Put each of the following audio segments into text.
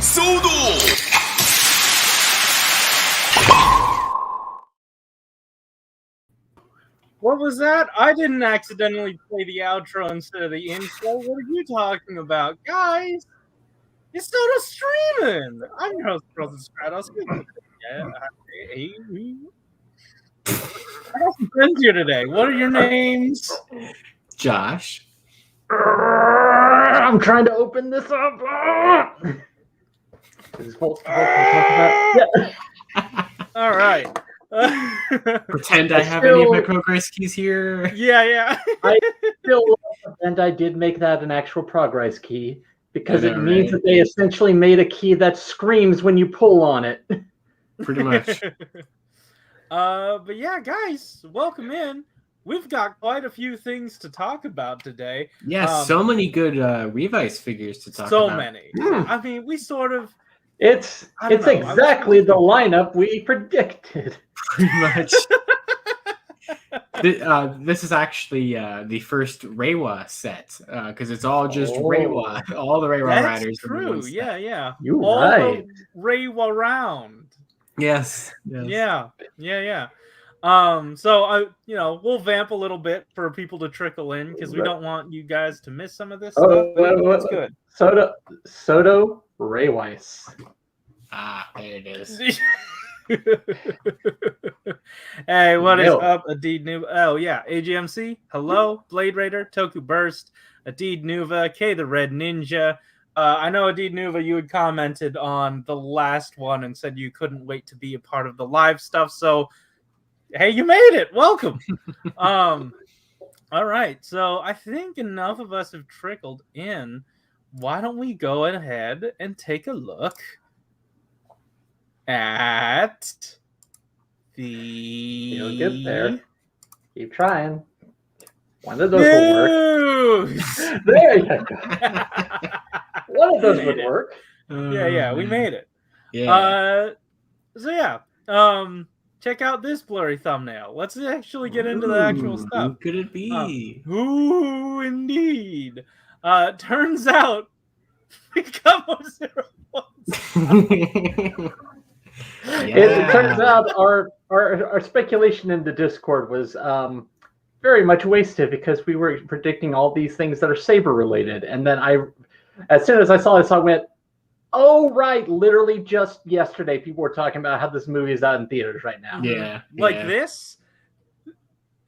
騒動。What was that? I didn't accidentally play the outro instead of the intro. What are you talking about? Guys, it's still a streaming. I'm your host, Stratos. Hey. I have some friends here today. What are your names? Josh. I'm trying to open this up. Is Vulcan talk about? Yeah. All right. Pretend I have any of my progress keys here. Yeah. I still love, and I did make that an actual progress key because it means that they essentially made a key that screams when you pull on it. Pretty much. But yeah, guys, welcome in. We've got quite a few things to talk about today. Yeah, so many good Revice figures to talk so about. Many. I mean, we sort of. It's exactly the lineup we predicted. Pretty much. This is actually the first Reiwa set because it's all just Reiwa. All the Reiwa That's riders. true. Yeah. You're all right. the Reiwa round. Yes. Yeah. So we'll vamp a little bit for people to trickle in because we don't want you guys to miss some of this stuff. That's good. Soto Reiweiss. Ah, there it is. Hey, what is up, Adid Nuva? Oh yeah, AGMC. Hello, Blade Raider, Toku Burst, Adid Nuva, K the Red Ninja. I know Adid Nuva, you had commented on the last one and said you couldn't wait to be a part of the live stuff. So, hey, you made it. Welcome. All right. So I think enough of us have trickled in. Why don't we go ahead and take a look at the... You'll get there. Keep trying. One of those will work. There you go. One of those would work. Yeah, we made it. Yeah. Check out this blurry thumbnail. Let's actually get into the actual stuff. Who could it be? Who indeed? Turns out we got 101. It turns out our speculation in the Discord was very much wasted because we were predicting all these things that are Saber related, and then as soon as I saw this, I went, "Oh right!" Literally just yesterday, people were talking about how this movie is out in theaters right now. Yeah, this.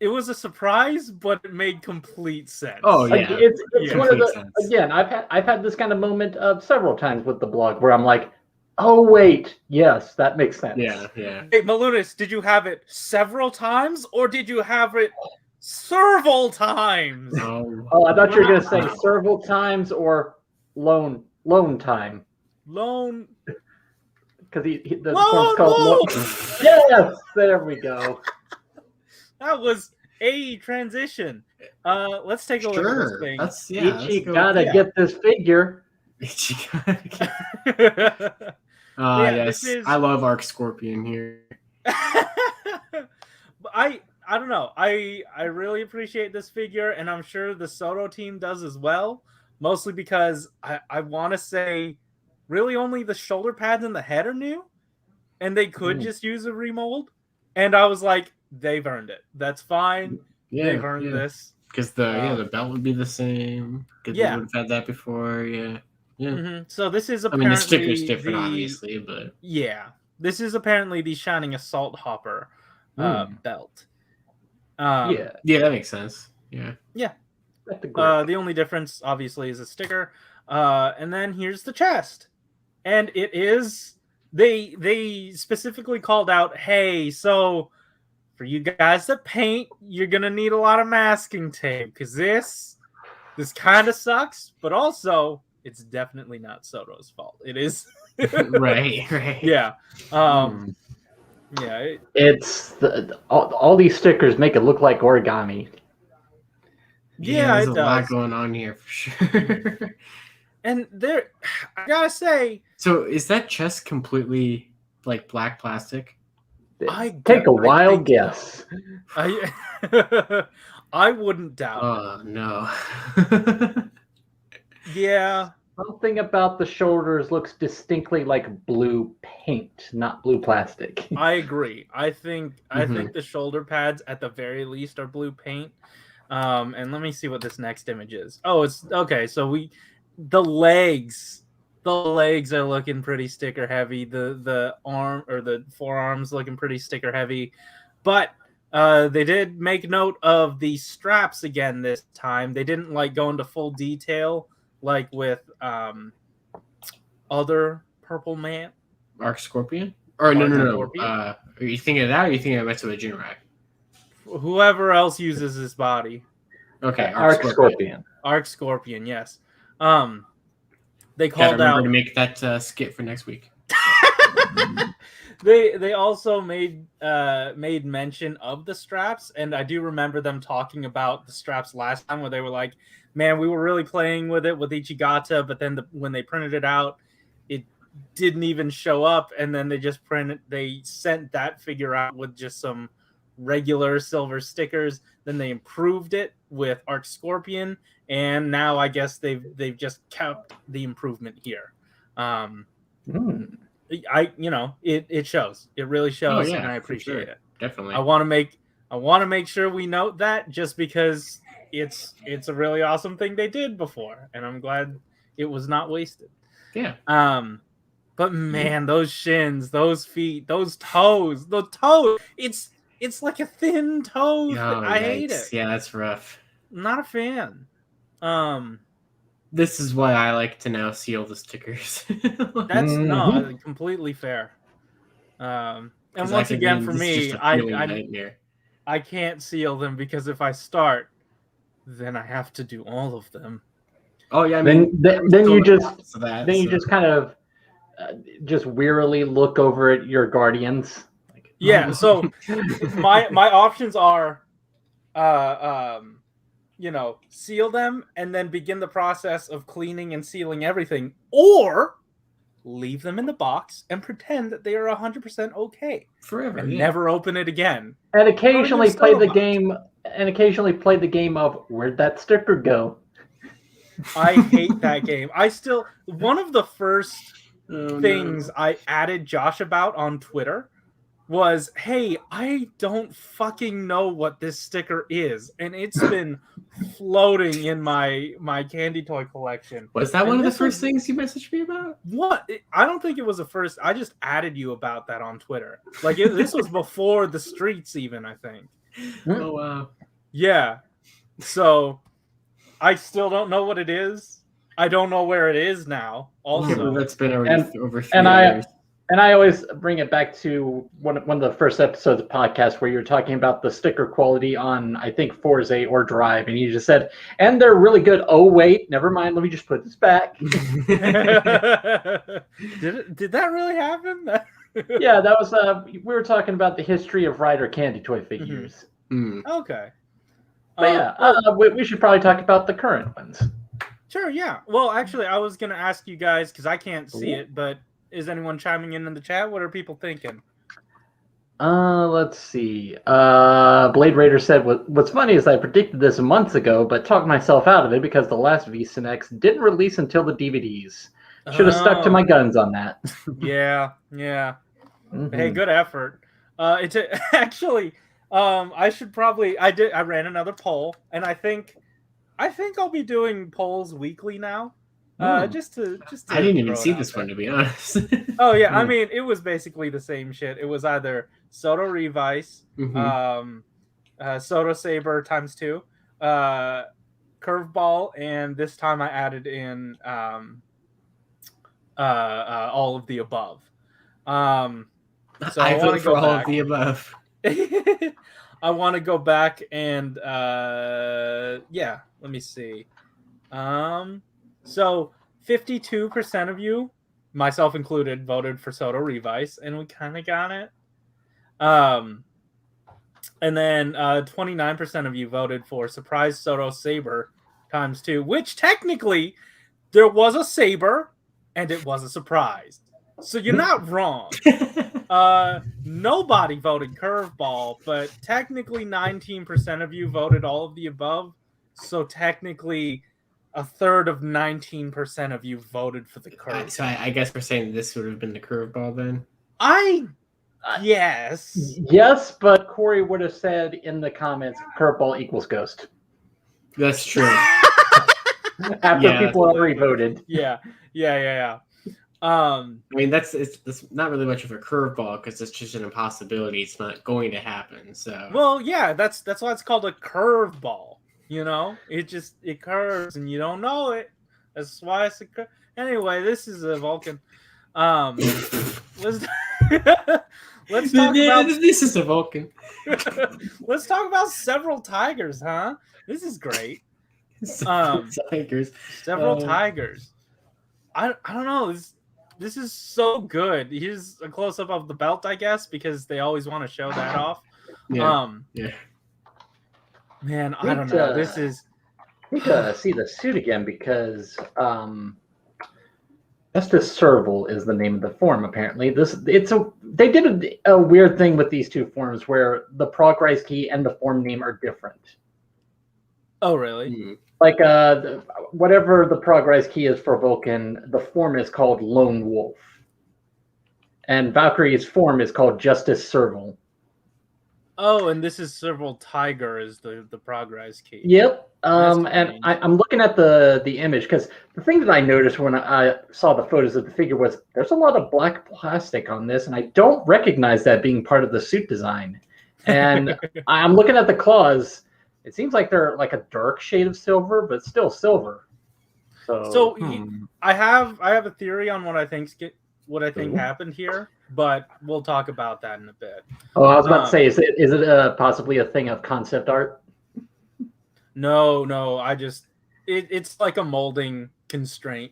It was a surprise, but it made complete sense. Oh yeah, it's one of the again. I've had this kind of moment several times with the blog where I'm like, oh wait, yes, that makes sense. Yeah. Hey, Malunis, did you have it several times or did you have it several times? Oh, I thought you were going to say several times or loan time. Loan. Because the one's called loan. Yes, there we go. That was a transition. Let's take a look at this thing. Ichi gotta get this figure. Yes. I love Arc Scorpion here. I don't know. I really appreciate this figure, and I'm sure the Soto team does as well. Mostly because I want to say really only the shoulder pads and the head are new, and they could just use a remold. And I was like, they've earned it. That's fine. Yeah, they've earned this. Because the belt would be the same. Because they would have had that before. Yeah. Mm-hmm. So this is apparently the sticker's different, obviously, but this is apparently the Shining Assault Hopper belt. Yeah, that makes sense. Yeah. The only difference, obviously, is a sticker. And then here's the chest, and it is they specifically called out, hey, so for you guys that paint, you're gonna need a lot of masking tape because this kind of sucks, but also it's definitely not Soto's fault. It is right. Yeah. It's all these stickers make it look like origami. Yeah, there's it a does. lot going on here for sure. And I gotta say, so is that chest completely like black plastic? Take a wild guess. I wouldn't doubt. Oh no. Yeah, Something about the shoulders looks distinctly like blue paint, not blue plastic. I agree. I think the shoulder pads at the very least are blue paint. And let me see what this next image is. Oh, it's okay. So the legs are looking pretty sticker heavy. The arm or the forearms looking pretty sticker heavy, but they did make note of the straps again this time. They didn't like go into full detail like with other Purple Man. Arc Scorpion? Or no. Are you thinking of that, or are you thinking of Metsu Jinrai? Whoever else uses his body. Okay, Arc Scorpion. Arc Scorpion, yes. They called out to make that skit for next week. They also made mention of the straps, and I do remember them talking about the straps last time, where they were like, "Man, we were really playing with it with Ichigata, but then when they printed it out, it didn't even show up, and then they sent that figure out with just some regular silver stickers. Then they improved it with Arc Scorpion, and now I guess they've just kept the improvement here. It shows. It really shows, and I appreciate it. Definitely. I want to make sure we note that, just because it's a really awesome thing they did before, and I'm glad it was not wasted. Yeah. But man, those shins, those feet, those toes, it's like a thin toe. I hate it. Yeah, that's rough. I'm not a fan. This is why I like to now seal the stickers. That's completely fair. And once again, for me, I can't seal them, because if I start, then I have to do all of them. Oh yeah, then you just kind of just wearily look over at your guardians. Yeah, so my options are, seal them and then begin the process of cleaning and sealing everything, or leave them in the box and pretend that they are 100% okay forever, and never open it again. And occasionally play the game. And occasionally play the game of where'd that sticker go? I hate that game. One of the first things I added Josh about on Twitter was, hey, I don't fucking know what this sticker is, and it's been floating in my candy toy collection. Was that one of the first things you messaged me about? What? I don't think it was the first. I just added you about that on Twitter. Like, this was before the streets even, I think. Oh, wow. Yeah. So I still don't know what it is. I don't know where it is now. Also, that's been over 3 years. And I always bring it back to one of the first episodes of the podcast where you were talking about the sticker quality on, I think, Forza or Drive, and you just said, and they're really good. Oh, wait, never mind. Let me just put this back. Did that really happen? Yeah, that was. We were talking about the history of Ryder candy toy figures. Mm-hmm. Okay. But we should probably talk about the current ones. Sure, yeah. Well, actually, I was going to ask you guys, because I can't see it, but is anyone chiming in the chat? What are people thinking? Let's see. Blade Raider said, what's funny is I predicted this months ago, but talked myself out of it because the last VSineX didn't release until the DVDs. Should have stuck to my guns on that. Yeah. Mm-hmm. Hey, good effort. Actually, I should probably. I ran another poll, and I think I'll be doing polls weekly now. Just to I didn't even see this one, to be honest. Oh yeah, I mean, it was basically the same shit. It was either Soto Revice, Soto Saber × 2, Curveball, and this time I added in all of the above. So I vote for all of the above. I want to go back and let me see. So 52% of you, myself included, voted for Soto Revice, and we kind of got it. And then 29% of you voted for Surprise Soto Saber × 2, which technically there was a Saber and it was a surprise. So you're not wrong. Nobody voted Curveball, but technically 19% of you voted all of the above. So technically a third of 19% of you voted for the curve. So I guess we're saying this would have been the curveball then. Yes. Yes, but Corey would have said in the comments, curveball equals ghost. That's true. After people already voted. Yeah. I mean, that's not really much of a curveball because it's just an impossibility. It's not going to happen. So. Well, yeah, that's why it's called a curveball. You know, it curves and you don't know it. That's why it's a curve. Anyway, this is a Vulcan. Let's talk about this is a Vulcan. Let's talk about several tigers, huh? This is great. Tigers. Several tigers. I don't know. This is so good. Here's a close up of the belt, I guess, because they always want to show that off. Yeah. Man, I don't know. This is. I need to see the suit again because Justice Serval is the name of the form. Apparently, they did a weird thing with these two forms where the progress key and the form name are different. Oh, really? Like whatever the progress key is for Vulcan, the form is called Lone Wolf, and Valkyrie's form is called Justice Serval. Oh, and this is Serval Tiger is the progress key. Yep. And I'm looking at the image because the thing that I noticed when I saw the photos of the figure was there's a lot of black plastic on this, and I don't recognize that being part of the suit design. And I'm looking at the claws. It seems like they're like a dark shade of silver, but still silver. So I have a theory on what I think happened here, but we'll talk about that in a bit. Oh, I was about to say, is it possibly a thing of concept art? No, it's like a molding constraint,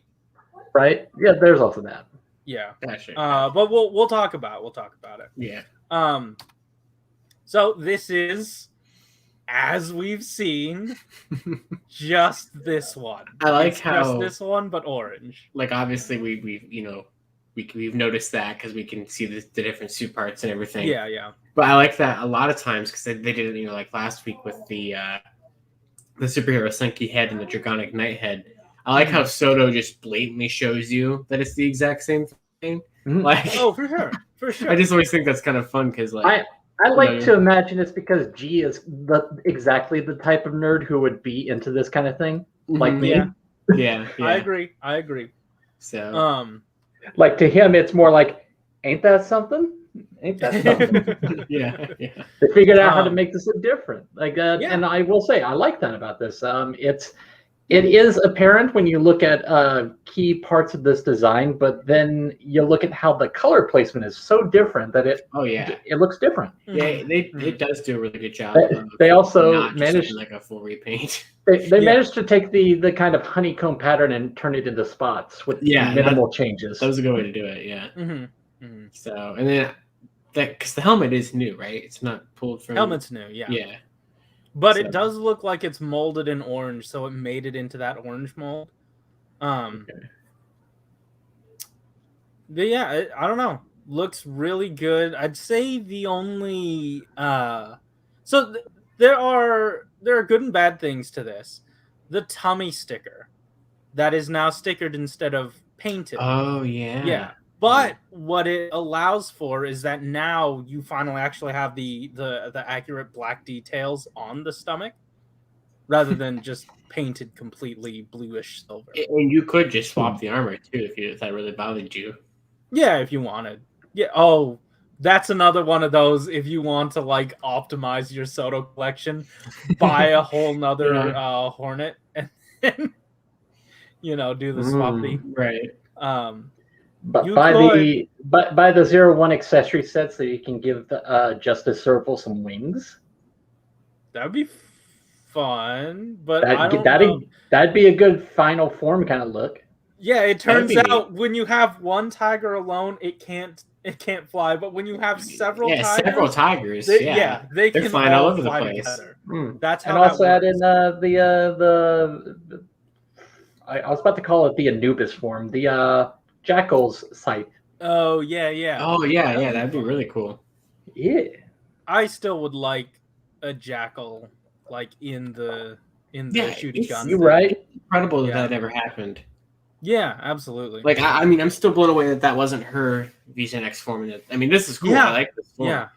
right? Yeah, there's also that. Yeah, but we'll talk about it. Yeah. So this is, as we've seen, just this one. I like it's how just this one, but orange. Like obviously we've noticed that because we can see the different suit parts and everything. Yeah. But I like that a lot of times because they did it, like last week with the superhero Senki head and the Dragonic Knight head. I like how Soto just blatantly shows you that it's the exact same thing. Like, oh, for sure. I just always think that's kind of fun because like I like to imagine it's because G is exactly the type of nerd who would be into this kind of thing, like me. Yeah. I agree. So, like to him, it's more like, ain't that something? Ain't that something? yeah. They figured out how to make this look different. Like, and I will say, I like that about this. It is apparent when you look at key parts of this design, but then you look at how the color placement is so different that it looks different. Yeah, it does do a really good job. They also managed like a full repaint. They managed to take the kind of honeycomb pattern and turn it into spots with minimal changes. That was a good way to do it. Yeah. So and then because the helmet is new, right? It's not pulled from. Helmet's new. Yeah. Yeah. But it does look like it's molded in orange, so it made it into that orange mold. But yeah, I don't know. Looks really good. I'd say the only there are good and bad things to this. The tummy sticker that is now stickered instead of painted. Oh yeah. Yeah. But what it allows for is that now you finally actually have the accurate black details on the stomach rather than just painted completely bluish silver. And you could just swap the armor too if that really bothered you. Yeah, if you wanted. Yeah. Oh, that's another one of those. If you want to like optimize your Soto collection, buy a whole nother Hornet and then, do the swap thing. Right. But buy the 0-1 accessory set so you can give the Justice Serval some wings. That'd be fun, but that'd be a good final form kind of look. Yeah, it turns out when you have one tiger alone, it can't fly. But when you have several tigers, they can flying all over the fly place. Together. That's how. And also add in I was about to call it the Anubis form, the Jackal's sight. Oh yeah. Oh yeah, that'd be really cool. Yeah. I still would like a jackal like in the in the shooting guns. You're right. It's incredible that ever happened. Yeah, absolutely. Like, I mean, I'm still blown away that wasn't her V10 X form. I mean, this is cool. I like this form. Yeah.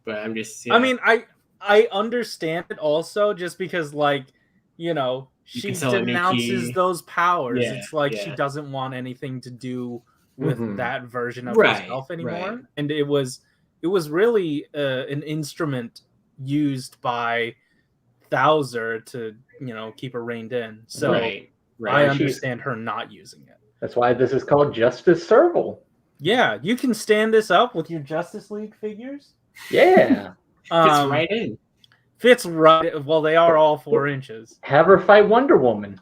But I'm just. I mean, I understand it also just because, like, you know, she denounces those powers. Yeah, it's like she doesn't want anything to do with that version of herself anymore. Right. And it was really an instrument used by Thouser to, you know, keep her reined in. So I understand her not using it. That's why this is called Justice Serval. Yeah, you can stand this up with your Justice League figures. Yeah. Fits right in. Fits right. Well, they are all 4 inches. Have her fight Wonder Woman.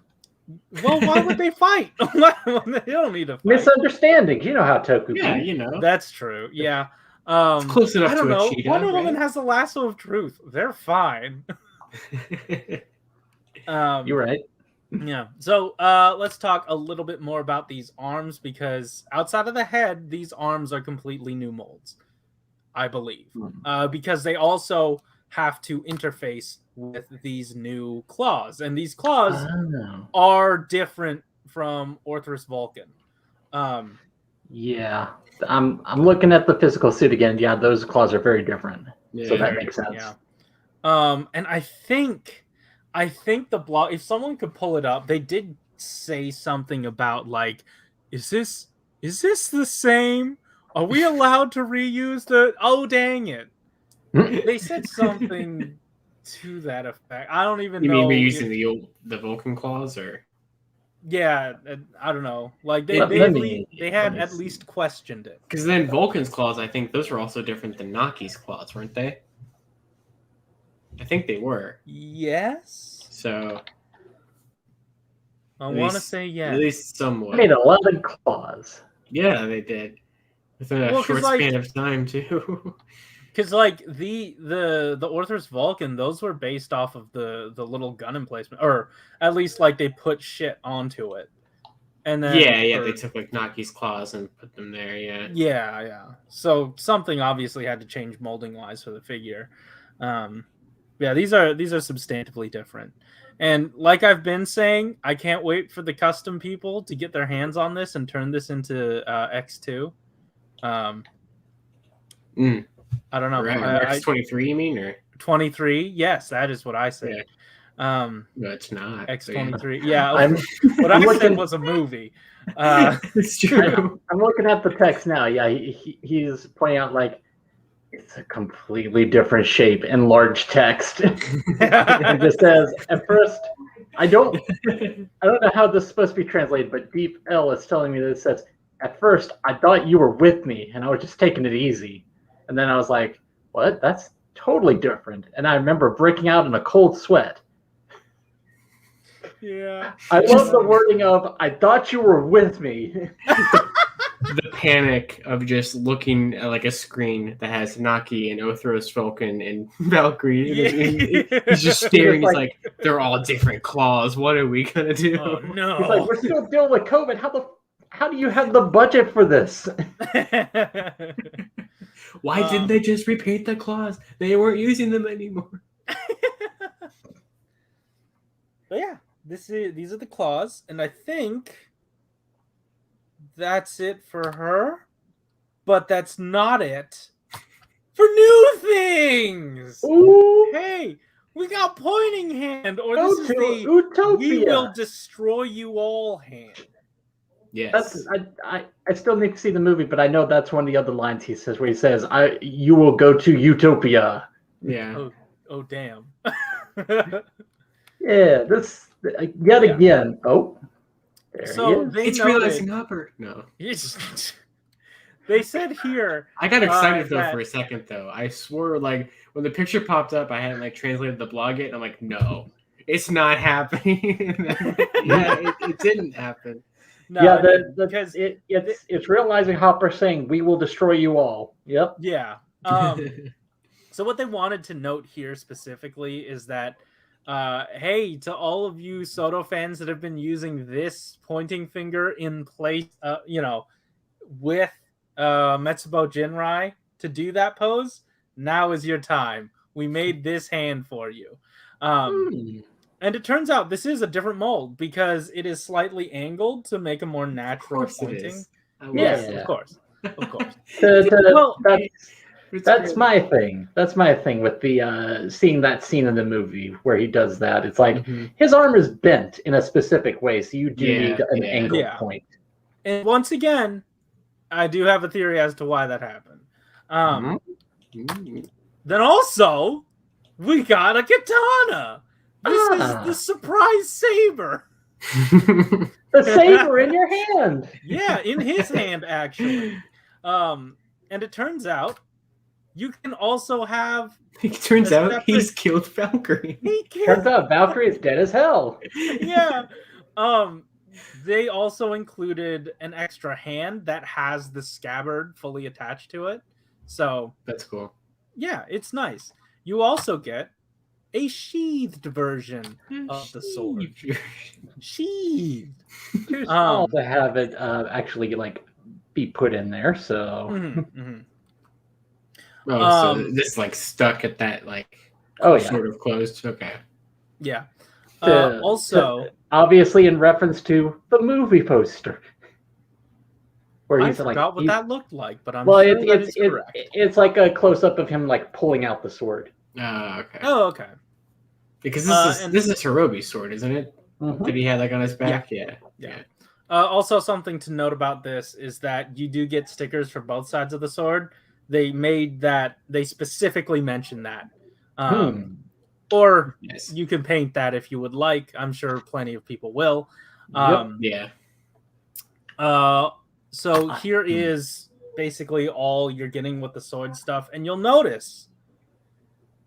Well, why would they fight? They don't need to fight. Misunderstandings. You know how Toku. Yeah, you know. That's true. Yeah. It's close enough I don't to know. a cheetah, Wonder Woman has the lasso of truth. They're fine. You're right. Yeah. So let's talk a little bit more about these arms, because outside of the head, these arms are completely new molds, I believe. Because they also have to interface with these new claws. And these claws are different from Orthrus Vulcan. Yeah. I'm looking at the physical suit again. Yeah, those claws are very different. Yeah, so that makes sense. Yeah. And I think the blog, if someone could pull it up, they did say something about, like, is this the same? Are we allowed to reuse the? Oh, dang it! They said something to that effect. I don't even know. You mean reusing the Vulcan claws, or? Yeah, I don't know. Like they had at least questioned it. Because then Vulcan's claws, I think those were also different than Naki's claws, weren't they? I think they were. Yes. So I want to say yes. At least somewhat. They made 11 claws. Yeah, they did. Within a short span of time, too. Because, like, the Orthrus Vulcan, those were based off of the little gun emplacement, or at least, like, they put shit onto it. And then they took, like, Naki's claws and put them there. Yeah. So something obviously had to change molding wise for the figure. Yeah, these are substantively different. And like I've been saying, I can't wait for the custom people to get their hands on this and turn this into X2. I don't know. X23, you mean, or 23? Yes, that is what I said. Yeah. No, it's not. X23. Yeah, what I said was a movie. It's true. I'm looking at the text now. Yeah, he's pointing out, like, it's a completely different shape in large text. It just says, at first, I don't know how this is supposed to be translated, but Deep L is telling me that it says, at first, I thought you were with me, and I was just taking it easy. And then I was like, what? That's totally different. And I remember breaking out in a cold sweat. Yeah. I love the wording of, I thought you were with me. The panic of just looking at, like, a screen that has Naki and Orthrus Vulcan and Valkyrie. He's just staring. He's like, they're all different claws. What are we going to do? Oh, no. He's like, we're still dealing with COVID. How do you have the budget for this? Why didn't they just repaint the claws? They weren't using them anymore. But yeah, these are the claws, and I think that's it for her. But that's not it for new things. Ooh. Hey, we got pointing hand, or this is the Utopia. We will destroy you all hand. Yes. I still need to see the movie, but I know that's one of the other lines he says, where he says, you will go to Utopia. Yeah. Oh damn. Yeah, this again. Oh, so it's realizing Hopper. No. They said here. I got excited though for a second though. I swore, like, when the picture popped up, I hadn't, like, translated the blog yet, and I'm like, no, it's not happening. It didn't happen. No, yeah, because it's realizing Hopper saying, "We will destroy you all." Yep. Yeah. So what they wanted to note here specifically is that, hey, to all of you Soto fans that have been using this pointing finger in place, with Metsubo Jinrai to do that pose, now is your time. We made this hand for you. And it turns out this is a different mold because it is slightly angled to make a more natural pointing. Yes, of course. Well, that's my thing. That's my thing with the seeing that scene in the movie where he does that. It's like his arm is bent in a specific way, so you do need an angled point. And once again, I do have a theory as to why that happened. Then also, we got a katana. This is the surprise saber. The saber in your hand. Yeah, in his hand, actually. And it turns out you can also have... It turns out he's killed Valkyrie. Turns out Valkyrie is dead as hell. Yeah. They also included an extra hand that has the scabbard fully attached to it. So... That's cool. Yeah, it's nice. You also get a sheathed version of the sword. Sheathed. Too small to have it actually be put in there. So. So this stuck at that sort of closed. Okay. Yeah. Also, obviously in reference to the movie poster. Where I forgot what that looked like, but it's like a close up of him pulling out the sword. Okay. Oh, okay. Because this is Hirobi's sword, isn't it? That he had on his back. Yeah. Also, something to note about this is that you do get stickers for both sides of the sword. They specifically mentioned that. Or you can paint that if you would like. I'm sure plenty of people will. So here is basically all you're getting with the sword stuff. And you'll notice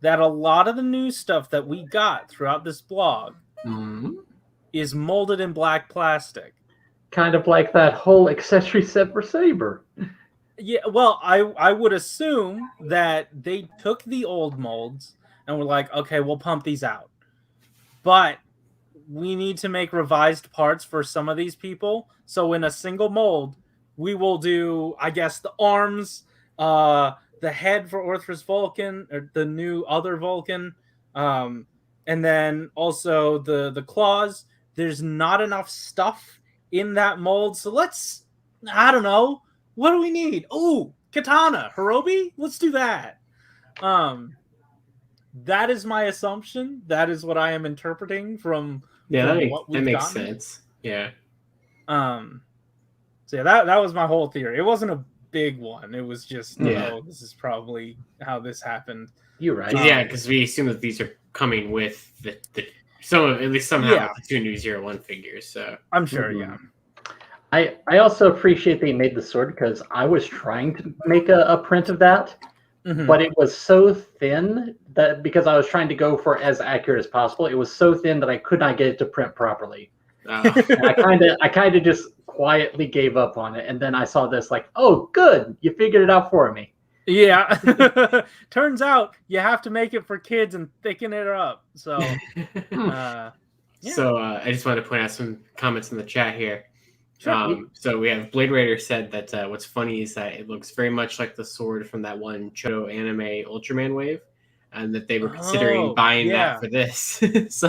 that a lot of the new stuff that we got throughout this blog is molded in black plastic. Kind of like that whole accessory set for Saber. Yeah, well, I would assume that they took the old molds and were like, okay, we'll pump these out. But we need to make revised parts for some of these people. So in a single mold, we will do, I guess, the arms, the head for Orthrus Vulcan, or the new other Vulcan, and then also the claws. There's not enough stuff in that mold, so I don't know. What do we need? Oh, katana, Hirobi? Let's do that. That is my assumption. That is what I am interpreting from that makes sense. Yeah. So yeah, that was my whole theory. It wasn't a big one. It was just, this is probably how this happened. You're right. Yeah, because we assume that these are coming with the at least somehow the 2 new 01 figures. So I'm sure, yeah. I also appreciate they made the sword because I was trying to make a print of that, but it was so thin that because I was trying to go for as accurate as possible, it was so thin that I could not get it to print properly. I kind of just quietly gave up on it, and then I saw this oh, good, you figured it out for me. Yeah. Turns out you have to make it for kids and thicken it up. So, So I just wanted to point out some comments in the chat here. Sure. So we have Blade Raider said that what's funny is that it looks very much like the sword from that one Choto anime Ultraman wave, and that they were considering buying that for this. So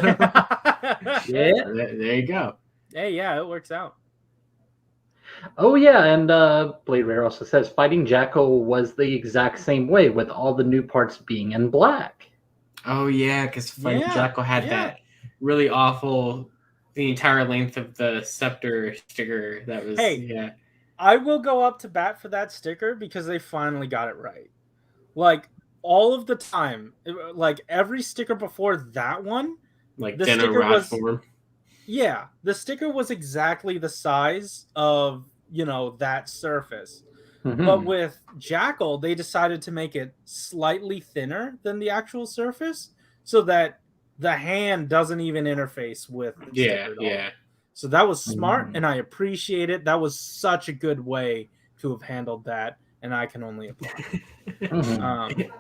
there you go. Hey, yeah, it works out. Oh yeah, and Blade Raider also says Fighting Jackal was the exact same way with all the new parts being in black. Oh yeah, because Fighting Jackal had that really awful. The entire length of the scepter sticker that was I will go up to bat for that sticker because they finally got it right. All of the time, every sticker before that one, the sticker was form. Yeah, the sticker was exactly the size of that surface. But with Jackal, they decided to make it slightly thinner than the actual surface so that the hand doesn't even interface with the sticker at all. So that was smart, and I appreciate it. That was such a good way to have handled that, and I can only applaud.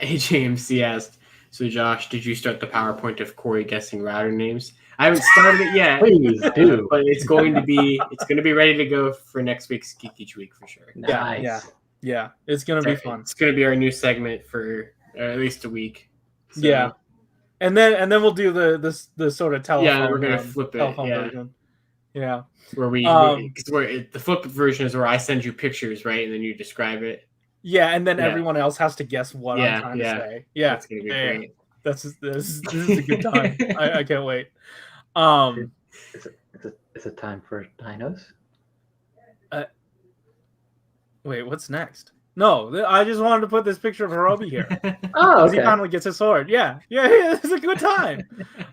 AJMC asked, so Josh, did you start the PowerPoint of Corey guessing router names? I haven't started it yet. Please do. But it's going to be ready to go for next week's Geek Each Week for sure. Nice. Yeah. It's going to be fun. It's going to be our new segment for at least a week. So. Yeah. And then we'll do the sort of telephone. Yeah, we're gonna flip it. Telephone version. Yeah. Where the flip version is where I send you pictures, right, and then you describe it. Yeah, and then everyone else has to guess what I'm trying to say. Yeah, that's gonna be great. This is a good time. I can't wait. Is it time for dinos? Wait, what's next? No, I just wanted to put this picture of Hirobi here. Oh, okay. He finally gets his sword. Yeah, it's a good time.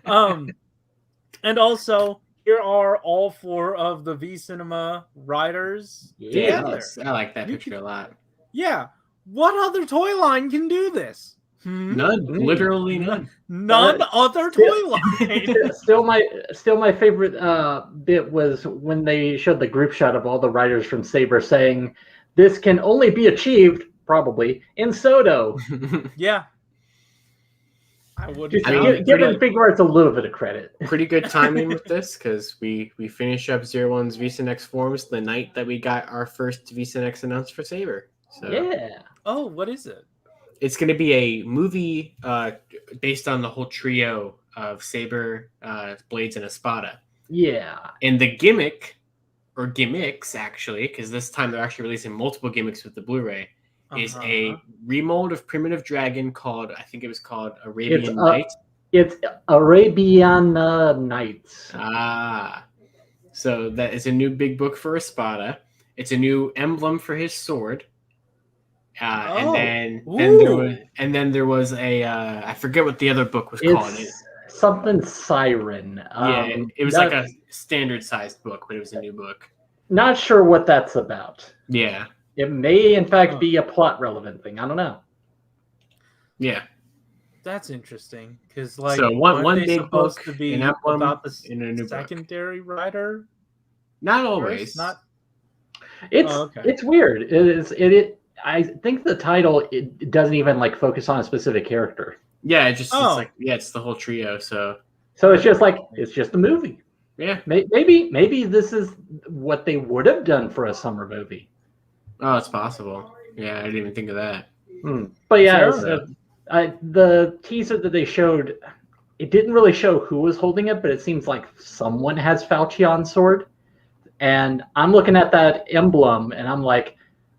And also, here are all 4 of the V Cinema writers together. I like that picture a lot. Yeah. What other toy line can do this? None. Literally none. None other toy line. Still my favorite bit was when they showed the group shot of all the writers from Saber saying, "This can only be achieved, probably, in Soto." Yeah. I would giving Figuarts a little bit of credit. Pretty good timing with this because we finish up 01's VSNX forums the night that we got our first VSNX announced for Saber. So yeah. Oh, what is it? It's going to be a movie based on the whole trio of Saber, Blades, and Espada. Yeah. And the gimmick, or gimmicks actually, because this time they're actually releasing multiple gimmicks with the Blu-ray, is a remold of Primitive Dragon called, I think it was called Arabian Nights. It's Arabian Nights. So that is a new big book for Espada. It's a new emblem for his sword. And then there was a I forget what the other book was called. Something Siren. It was like a standard sized book, but it was a new book. Not sure what that's about. Yeah. It may in fact be a plot relevant thing. I don't know. Yeah. That's interesting because so one big book to be about the secondary writer. Not always. It's weird. I think the title it doesn't even like focus on a specific character. Yeah, it's the whole trio. So it's just like it's just a movie. Yeah, maybe this is what they would have done for a summer movie. Oh, it's possible. Yeah, I didn't even think of that. But yeah, the teaser that they showed, it didn't really show who was holding it, but it seems like someone has Falchion's sword. And I'm looking at that emblem, and I'm like,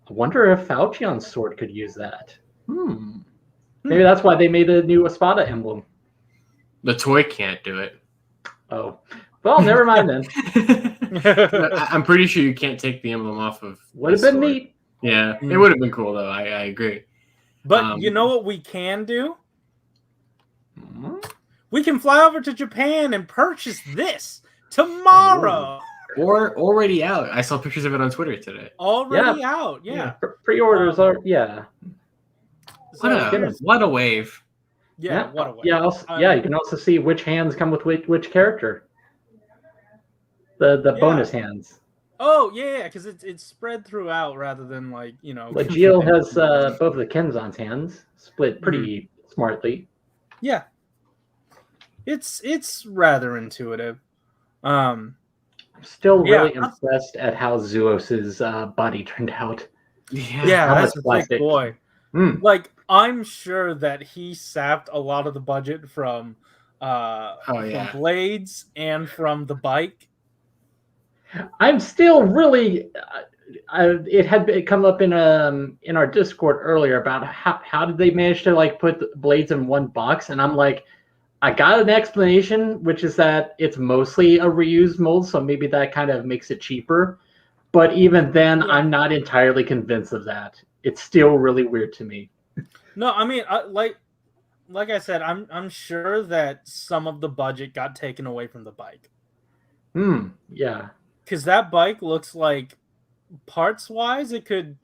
I wonder if Falchion's sword could use that. Maybe that's why they made a new Espada emblem. The toy can't do it. Oh. Well, never mind then. I'm pretty sure you can't take the emblem off of. Would have been neat. Yeah, it would have been cool, though. I agree. But you know what we can do? We can fly over to Japan and purchase this tomorrow. Or already out. I saw pictures of it on Twitter today. Already out, yeah. Pre-orders are, yeah. What a wave. Yeah, what a wave. Yeah, you can also see which hands come with which character. The bonus hands. Oh, yeah, because it's spread throughout rather than like, Legio has both of the Kenzan's hands split pretty smartly. Yeah. It's rather intuitive. I'm still really impressed at how Zuos's body turned out. Yeah, that's a big boy. Like, I'm sure that he sapped a lot of the budget from Blades and from the bike. I'm still really. It had come up in our Discord earlier about how did they manage to like put Blades in one box, and I'm like, I got an explanation, which is that it's mostly a reused mold, so maybe that kind of makes it cheaper. But even then, I'm not entirely convinced of that. It's still really weird to me. No, I mean, like I said, I'm sure that some of the budget got taken away from the bike. Yeah. Because that bike looks like, parts-wise, it could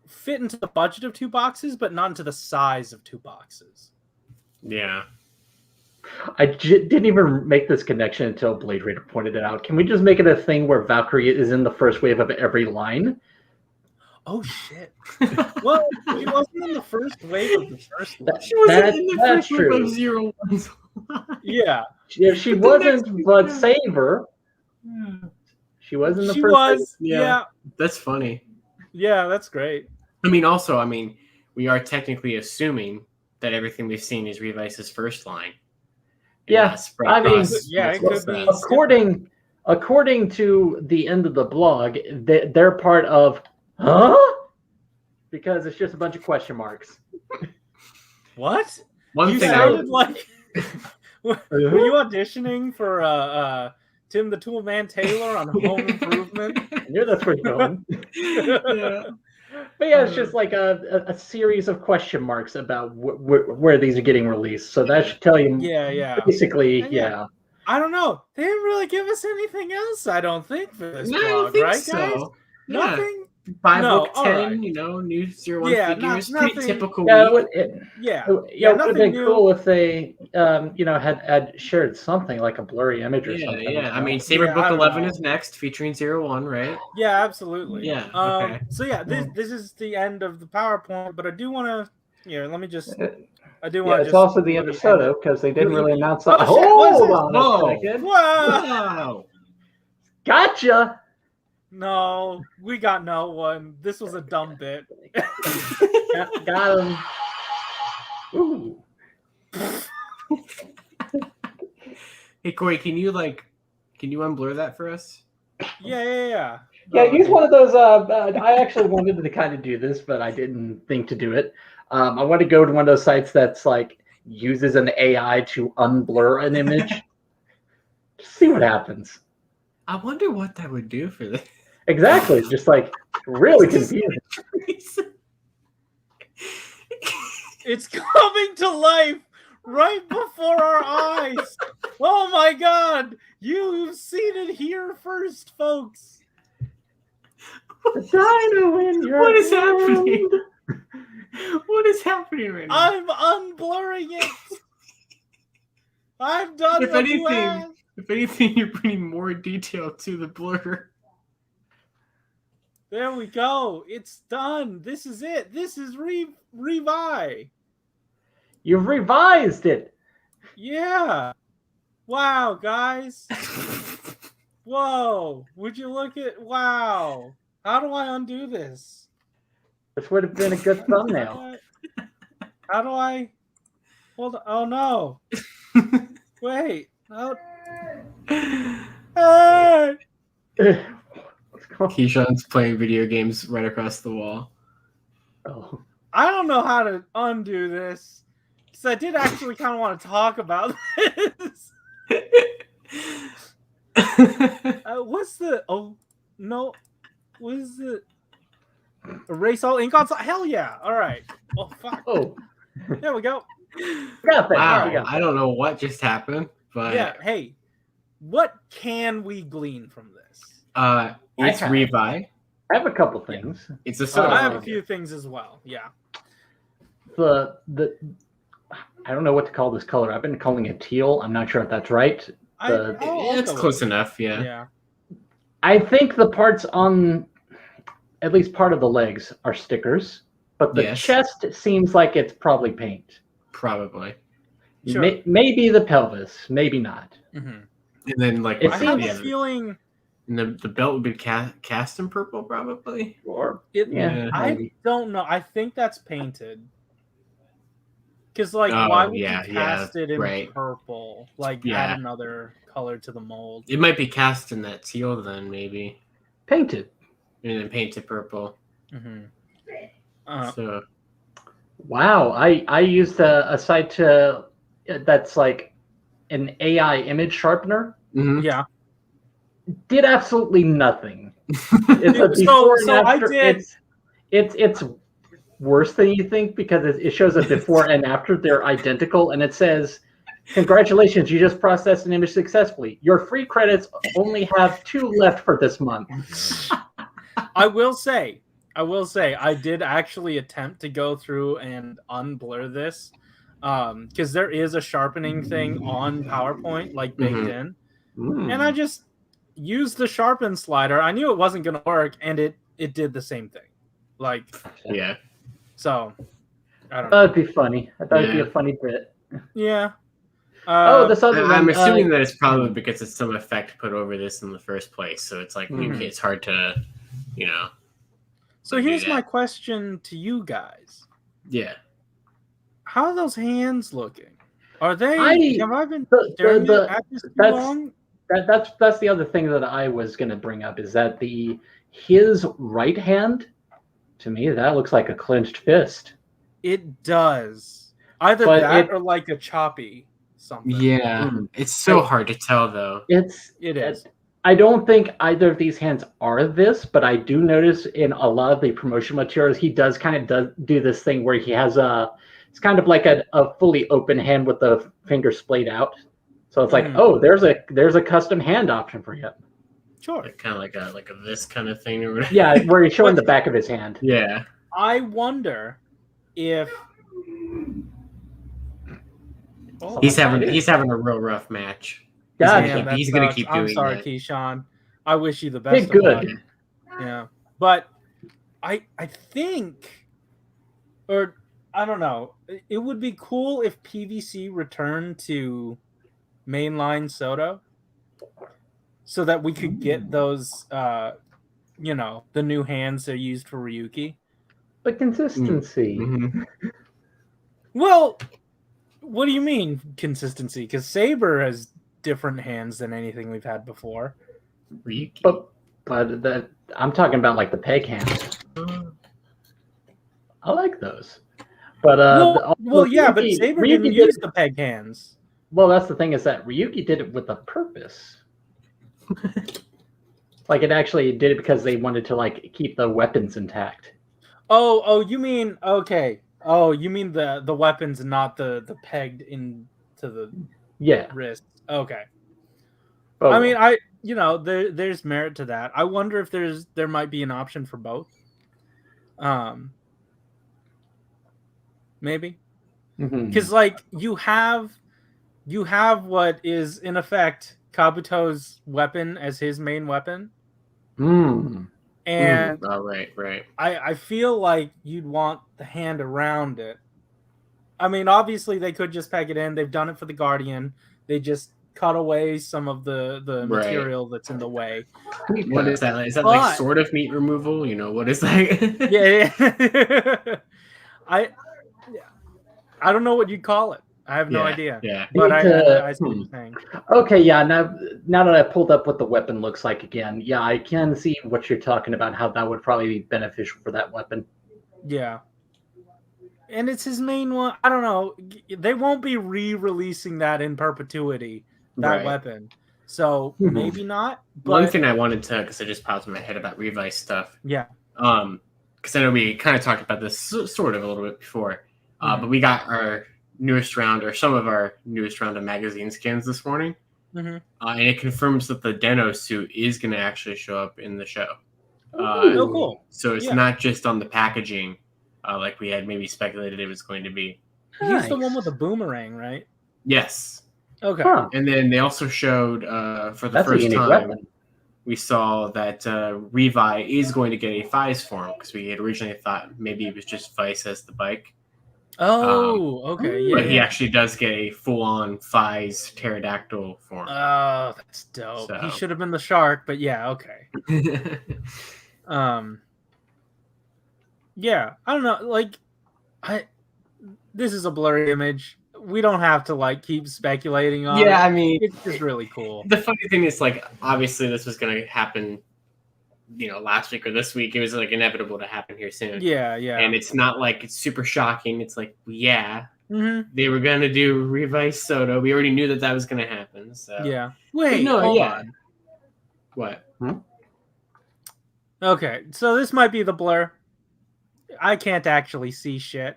fit into the budget of 2 boxes, but not into the size of 2 boxes. Yeah. I didn't even make this connection until Blade Raider pointed it out. Can we just make it a thing where Valkyrie is in the first wave of every line? Oh, shit. Well, she wasn't in the first wave of the first one. She wasn't in the first wave of 01's. Yeah. She wasn't, but Saber. She was in the first wave. Yeah. That's funny. Yeah, that's great. I mean, we are technically assuming that everything we've seen is Revice's first line. Yeah, I mean, yeah, it could be. According to the end of the blog, they're part of, huh? Because it's just a bunch of question marks. What? One you thing sounded like were you auditioning for Tim the Toolman Taylor on Home Improvement? I knew that's where you're going. Yeah. But yeah, it's just like a series of question marks about where these are getting released. So that should tell you, basically, yeah. I don't know. They didn't really give us anything else, I don't think, for this No, blog, I don't think right, so. guys? Yeah. Nothing? 5 No, book 10, right. new 01 figures. Pretty typical Yeah, week. it would have been cool if they, had shared something like a blurry image or something. Yeah. I mean, Saber Book 11 is next, featuring 01, right? Yeah, absolutely. Yeah. Okay. So yeah, this is the end of the PowerPoint, but I do want to. Let me just. I do want. Yeah, it's also the end of Soto because they didn't really announce that. Hold on a second. Wow. Gotcha. No, we got no one. This was a dumb bit. Got him. Ooh. Hey Corey, can you unblur that for us? Yeah. Yeah, use one of those. I actually wanted to kind of do this, but I didn't think to do it. I want to go to one of those sites that's like uses an AI to unblur an image. Just see what happens. I wonder what that would do for this. Exactly, just like really confusing. It's coming to life right before our eyes. Oh my God! You've seen it here first, folks. The dino in your What is happening? What is happening right now? I'm unblurring it. I've done what you asked. If anything, you're bringing more detail to the blur. There we go. It's done. This is it. This is Revi. You've revised it. Yeah. Wow, guys. Whoa. Would you look at... Wow. How do I undo this? This would have been a good thumbnail. How do I... Hold on. Oh, no. Wait. Oh. Hey! Keyshawn's playing video games right across the wall. Oh. I don't know how to undo this. Because I did actually kind of want to talk about this. What's the... Oh, no. What is it? Erase all ink on... Hell yeah. All right. Oh, fuck. Oh. There we go. Wow. I don't know what just happened, but... Yeah, hey. What can we glean from this? It's Revi. I have a couple things. It's a Soto. I have a few things as well. Yeah. The I don't know what to call this color. I've been calling it teal. I'm not sure if that's right. It's close enough. Yeah. I think the parts on at least part of the legs are stickers, but the chest seems like it's probably paint. Probably. Sure. Maybe the pelvis. Maybe not. Mm-hmm. And then I have a feeling. And the belt would be cast in purple, probably. I don't know. I think that's painted. Because, why would you cast it in purple? Add another color to the mold. It might be cast in that teal, then maybe painted, and then painted purple. Mm-hmm. Wow, I used a site that's like an AI image sharpener. Mm-hmm. Yeah. Did absolutely nothing. It's a before and after. It's worse than you think because it shows a before and after. They're identical, and it says, "Congratulations, you just processed an image successfully. Your free credits only have 2 left for this month." I will say, I did actually attempt to go through and unblur this because there is a sharpening thing on PowerPoint, baked in, and I just used the sharpen slider. I knew it wasn't going to work, and it did the same thing. So I don't know. That'd be funny. I thought it'd be a funny bit. Yeah. This other I'm one, assuming that it's probably because it's some effect put over this in the first place. So it's it's hard to, So here's my question to you guys. Yeah. How are those hands looking? Are they? Have I been staring at this too long? That's the other thing that I was going to bring up is that his right hand, to me, that looks like a clenched fist. It does. Either that or like a choppy something. Yeah, it's so hard to tell though. It is. I don't think either of these hands are this, but I do notice in a lot of the promotion materials, he does kind of do this thing where he has it's kind of like a fully open hand with the finger splayed out. So it's like, oh, there's a custom hand option for him. Sure. Like, kind of like a this kind of thing or whatever. Yeah, where he's showing the back of his hand. Yeah. I wonder if he's having a real rough match. He's gonna keep doing that. I'm sorry, Keyshawn. I wish you the best. Good. Yeah, but I think, or I don't know. It would be cool if PVC returned to mainline Soto, so that we could get those, the new hands they're used for Ryuki. But consistency. Mm-hmm. Well, what do you mean consistency? Because Saber has different hands than anything we've had before. Ryuki. But I'm talking about like the peg hands. I like those. But but Saber didn't use the peg hands. Well, that's the thing is that Ryuki did it with a purpose. Like it actually did it because they wanted to like keep the weapons intact. Oh, you mean okay. Oh, you mean the weapons, not the pegged into the wrist. Okay. Oh. I mean, there's merit to that. I wonder if there might be an option for both. Maybe. Because like you have what is in effect Kabuto's weapon as his main weapon. And right. I feel like you'd want the hand around it. I mean, obviously they could just peg it in. They've done it for the Guardian. They just cut away some of the material that's in the way. What is that? Is that like sort of meat removal? What is that? Yeah. I don't know what you'd call it. I have no idea. Yeah. But I see what you're saying. Okay, yeah. Now that I pulled up what the weapon looks like again, yeah, I can see what you're talking about, how that would probably be beneficial for that weapon. Yeah. And it's his main one. I don't know. They won't be re-releasing that in perpetuity, that weapon. So maybe not. But... One thing I wanted to, because it just popped in my head about Revice stuff. Yeah. Because I know we kind of talked about this sort of a little bit before. But we got our newest round, or some of our newest round of magazine scans this morning. And it confirms that the Deno suit is going to actually show up in the show. Cool. So it's not just on the packaging like we had maybe speculated it was going to be. He's the one with the boomerang, right? Yes. Okay. And then they also showed for the first time, we saw that Revi is going to get a Vice form, because we had originally thought maybe it was just Vice as the bike. Oh, okay. Yeah. But he actually does get a full-on Fies pterodactyl form. Oh, that's dope. So. He should have been the shark, but yeah, okay. Yeah, I don't know. Like, this is a blurry image. We don't have to like keep speculating on it. Yeah, I mean, it's just really cool. The funny thing is, like, obviously this was going to happen, last week or this week. It was like inevitable to happen here soon. Yeah. And it's not like it's super shocking. It's like, they were going to do Revice Soto. We already knew that was going to happen. So yeah. Wait, hold on. What? Okay, so this might be the blur. I can't actually see shit.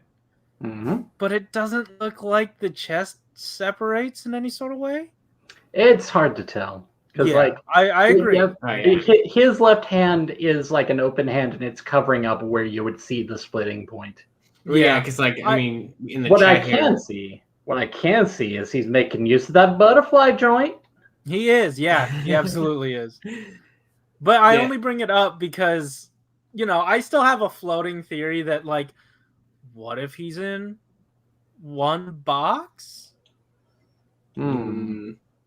But it doesn't look like the chest separates in any sort of way. It's hard to tell. Because I agree. His left hand is like an open hand, and it's covering up where you would see the splitting point. Yeah, because in the what I can see is he's making use of that butterfly joint. He is, yeah, he absolutely is. But I only bring it up because I still have a floating theory that like, what if he's in one box?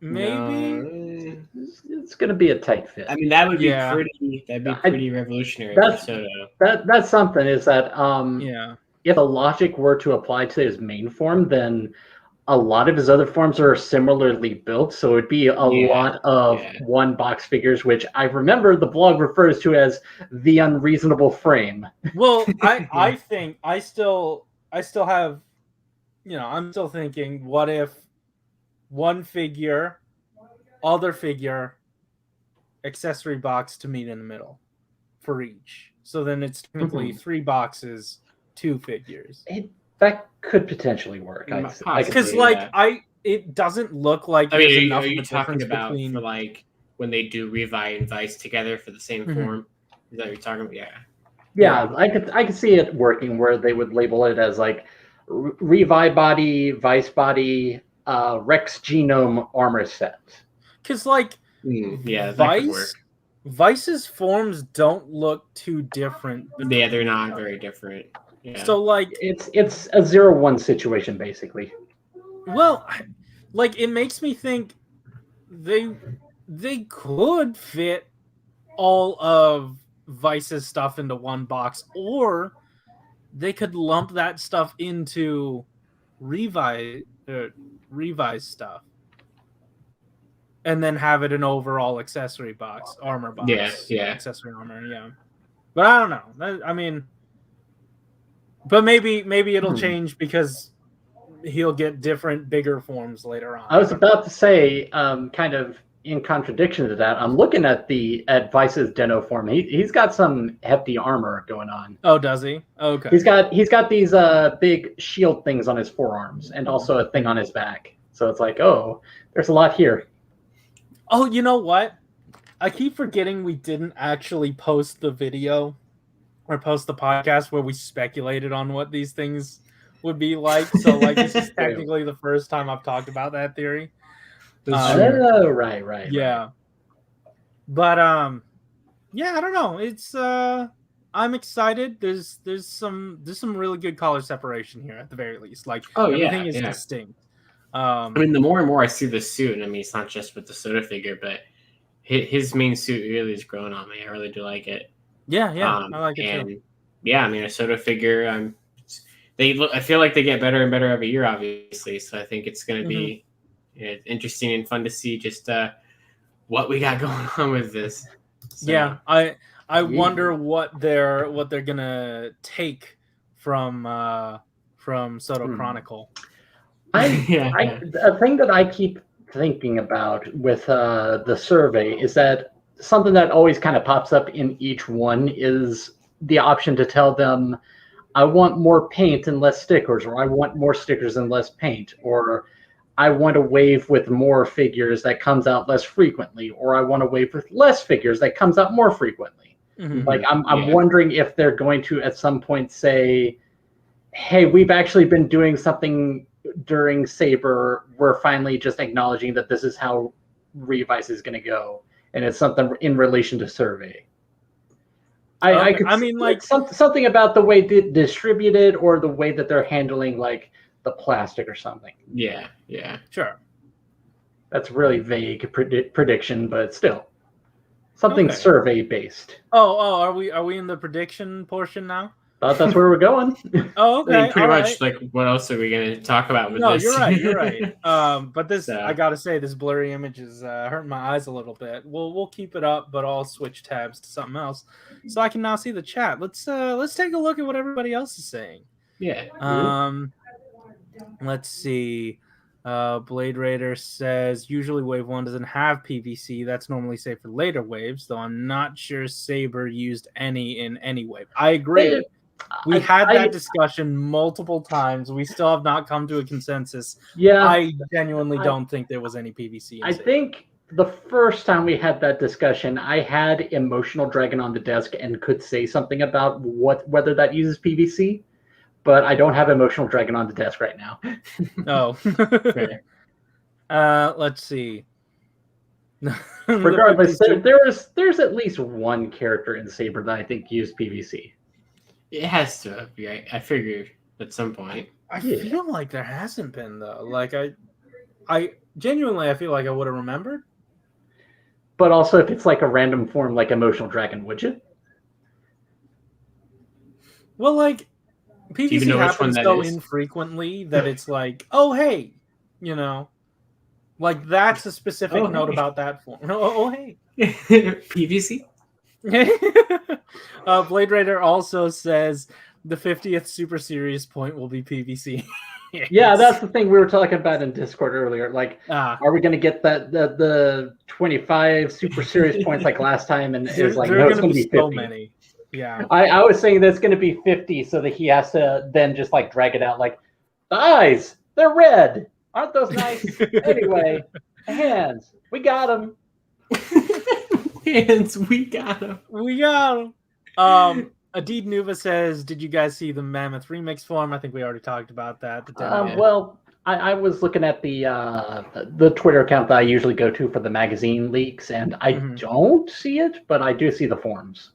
Maybe it's going to be a tight fit. I mean, that would be pretty revolutionary. That's something. Is that if the logic were to apply to his main form, then a lot of his other forms are similarly built, so it'd be a lot of one box figures, which I remember the blog refers to as the unreasonable frame. Well, I think I still have, I'm still thinking, what if one figure, other figure, accessory box to meet in the middle for each. So then it's technically 3 boxes, 2 figures. That could potentially work. Because it doesn't look like there's enough are of you a talking difference about between for like when they do Revi and Vice together for the same form? Is that what you're talking about? Yeah, I could see it working where they would label it as like Revi body, Vice body, Rex genome armor set. Because that could work. Vice's forms don't look too different. Yeah, they're not very different. Yeah. So it's a 0-1 situation basically. Well, it makes me think they could fit all of Vice's stuff into one box, or they could lump that stuff into Revi's stuff, and then have it an overall accessory box, armor box. Yeah. Accessory armor, yeah. But I don't know. I mean, but maybe it'll change because he'll get different, bigger forms later on. I was about to say, kind of in contradiction to that, I'm looking at Vice's Deno form. He's got some hefty armor going on. Oh, does he? Okay. He's got these big shield things on his forearms and also a thing on his back. So it's like, oh, there's a lot here. Oh, you know what? I keep forgetting we didn't actually post the video or post the podcast where we speculated on what these things would be like. So this is technically the first time I've talked about that theory. Right. Yeah. But I don't know. It's I'm excited. There's some really good color separation here at the very least. Everything is distinct. I mean, the more and more I see the suit, and I mean, it's not just with the Soda figure, but his main suit really is growing on me. I really do like it. Yeah, I like it too. Yeah, I mean, a Soda figure. I feel like they get better and better every year, obviously. So I think it's going to be interesting and fun to see just what we got going on with this. So, yeah, I wonder what they're gonna take from Soto Chronicle. A thing that I keep thinking about with the survey is that something that always kind of pops up in each one is the option to tell them, I want more paint and less stickers, or I want more stickers and less paint, or I want a wave with more figures that comes out less frequently, or I want a wave with less figures that comes out more frequently. I'm wondering if they're going to at some point say, hey, we've actually been doing something during Saber. We're finally just acknowledging that this is how Revice is going to go, and it's something in relation to survey. Something about the way they distributed or the way that they're handling the plastic or something. Yeah, sure. That's really vague prediction, but still something survey based. Oh, are we in the prediction portion now? Thought that's where we're going. Oh, okay. I mean, pretty much. What else are we going to talk about with this? No, you're right. But this, I gotta say, this blurry image is hurting my eyes a little bit. We'll keep it up, but I'll switch tabs to something else, so I can now see the chat. Let's take a look at what everybody else is saying. Yeah. Let's see. Blade Raider says usually wave 1 doesn't have PVC. That's normally safe for later waves, though I'm not sure Saber used any in any wave. I agree. We had that discussion multiple times. We still have not come to a consensus. Yeah, I genuinely don't think there was any PVC. I think the first time we had that discussion, I had Emotional Dragon on the desk and could say something about whether that uses PVC, but I don't have Emotional Dragon on the desk right now. Oh. Let's see. Regardless, there's at least one character in Saber that I think used PVC. It has to be. I figured at some point. I feel like there hasn't been though. I genuinely, I feel like I would have remembered. But also, if it's like a random form, like Emotional Dragon, would you? Well, PVC happens so infrequently that it's like, oh hey, You know, like that's a specific note about that form. Hey. PVC. Blade Raider also says the 50th Super Series point will be PVC. Yeah, that's the thing we were talking about in Discord earlier. Like, are we going to get the 25 Super Series points like last time? And it's like, no, it's going to be 50. So many. Yeah. I was saying that's going to be 50 so that he has to then just like drag it out. Like, the eyes, they're red. Aren't those nice? Anyway, hands, we got them. Hands, we got them. We got them. Adid Nuva says, did you guys see the Mammoth remix form? I think we already talked about that. Well, I was looking at the Twitter account that I usually go to for the magazine leaks, and I don't see it, but I do see the forms.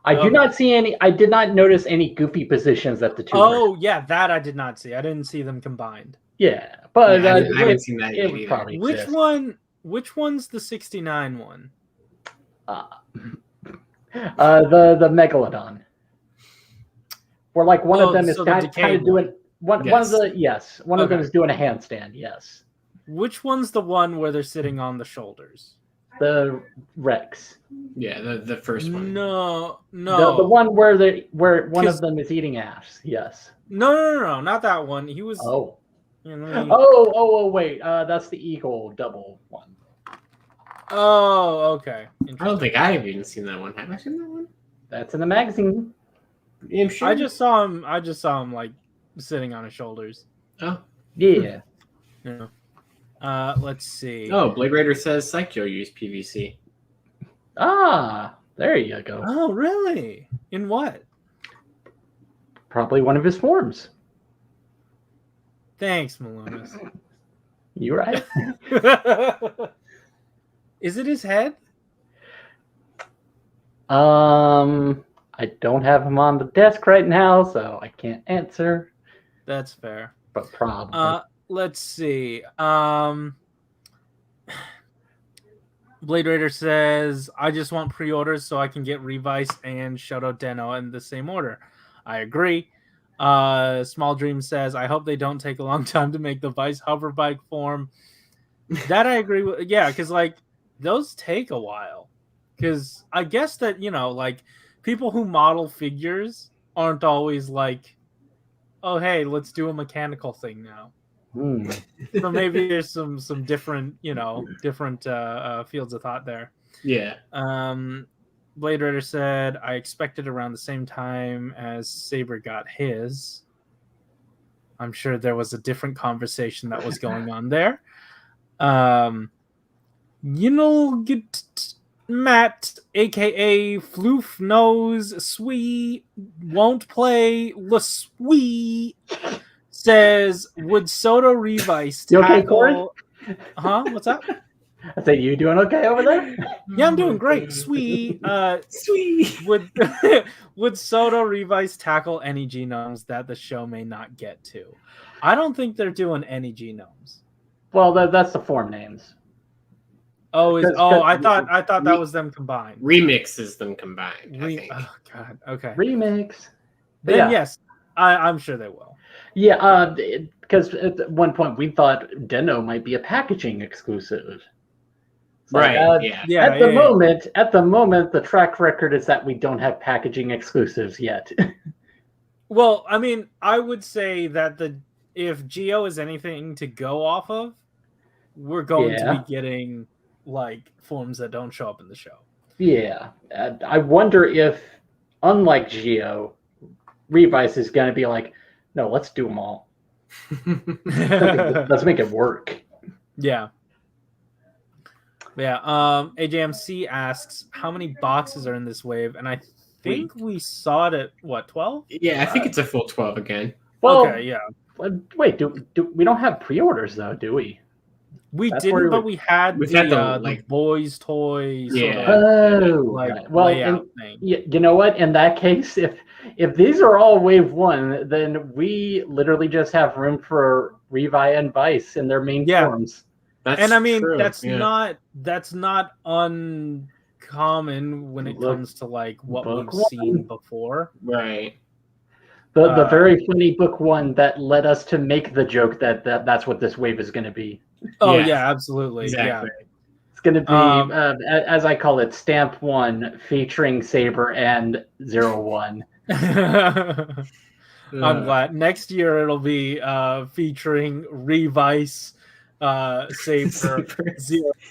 I do not see any. I did not notice any goofy positions at the two. Oh, yeah, that I did not see. I didn't see them combined. Yeah, but I haven't seen that yet either. Probably which one? Which one's the 69 one? The Megalodon, where like one of them is kind of doing one of them is doing a handstand. Yes. Which one's the one where they're sitting on the shoulders? The Rex. Yeah, the first one. No. The one where one of them is eating ass. Yes. No, not that one. He was. Oh. You know, wait. That's the Eagle double one. Oh, okay. I don't think I've even seen that one. Have I seen that one? That's in the magazine. I'm sure. I just saw him like sitting on his shoulders. Oh. Yeah. Yeah. Let's see. Oh, Blade Raider says Psycho used PVC. Ah, there you go. Oh, really? In what? Probably one of his forms. Thanks, Malunis. You're right. Is it his head? I don't have him on the desk right now, so I can't answer. That's fair. But probably. Let's see. Blade Raider says, I just want pre-orders so I can get Revice and Shoto Deno in the same order. I agree. Small Dream says, I hope they don't take a long time to make the Vice hover bike form. That I agree with. Yeah, because like those take a while. Because I guess that, you know, like people who model figures aren't always like, oh, hey, let's do a mechanical thing now. So maybe there's some different, you know, fields of thought there. Yeah. Blade Raider said, I expected around the same time as Saber got his. I'm sure there was a different conversation that was going on there. You know, Matt, aka Floof Knows Swee, won't play LaSwee, says, would Soto Revice tackle... You okay, Corey? Huh? What's up? I say, you doing okay over there? Yeah, I'm doing great. Sweet. Sweet. Would Soto Revice tackle any genomes that the show may not get to? I don't think they're doing any genomes. Well, that's the form names. Oh, I thought that was them combined. Remixes them combined. I think. Oh God. Okay. Remix. Then yes, I'm sure they will. Yeah, because at one point we thought Deno might be a packaging exclusive. Right. At the moment, the track record is that we don't have packaging exclusives yet. Well, I mean, I would say that if Geo is anything to go off of, we're going to be getting like forms that don't show up in the show. Yeah. I wonder if, unlike Geo, Revice is going to be like, no, let's do them all. Let's make it work. Yeah. Yeah. AJMC asks, how many boxes are in this wave? And I think we saw it at what, 12? Yeah, I think it's a full 12 again. Well, okay, yeah. Wait, do we don't have pre-orders though, do we? We didn't, but we had the boys' toys. Yeah. Well, you know what? In that case, if these are all wave one, then we literally just have room for Revi and Vice in their main forms. And I mean, true. That's not uncommon when it comes to like what we've seen before. Right. The very funny book one that led us to make the joke that's what this wave is going to be. Oh yeah, absolutely. Exactly. Yeah. It's going to be, as I call it, Stamp 1 featuring Saber and 01. I'm glad. Next year it'll be featuring Revice, Saber,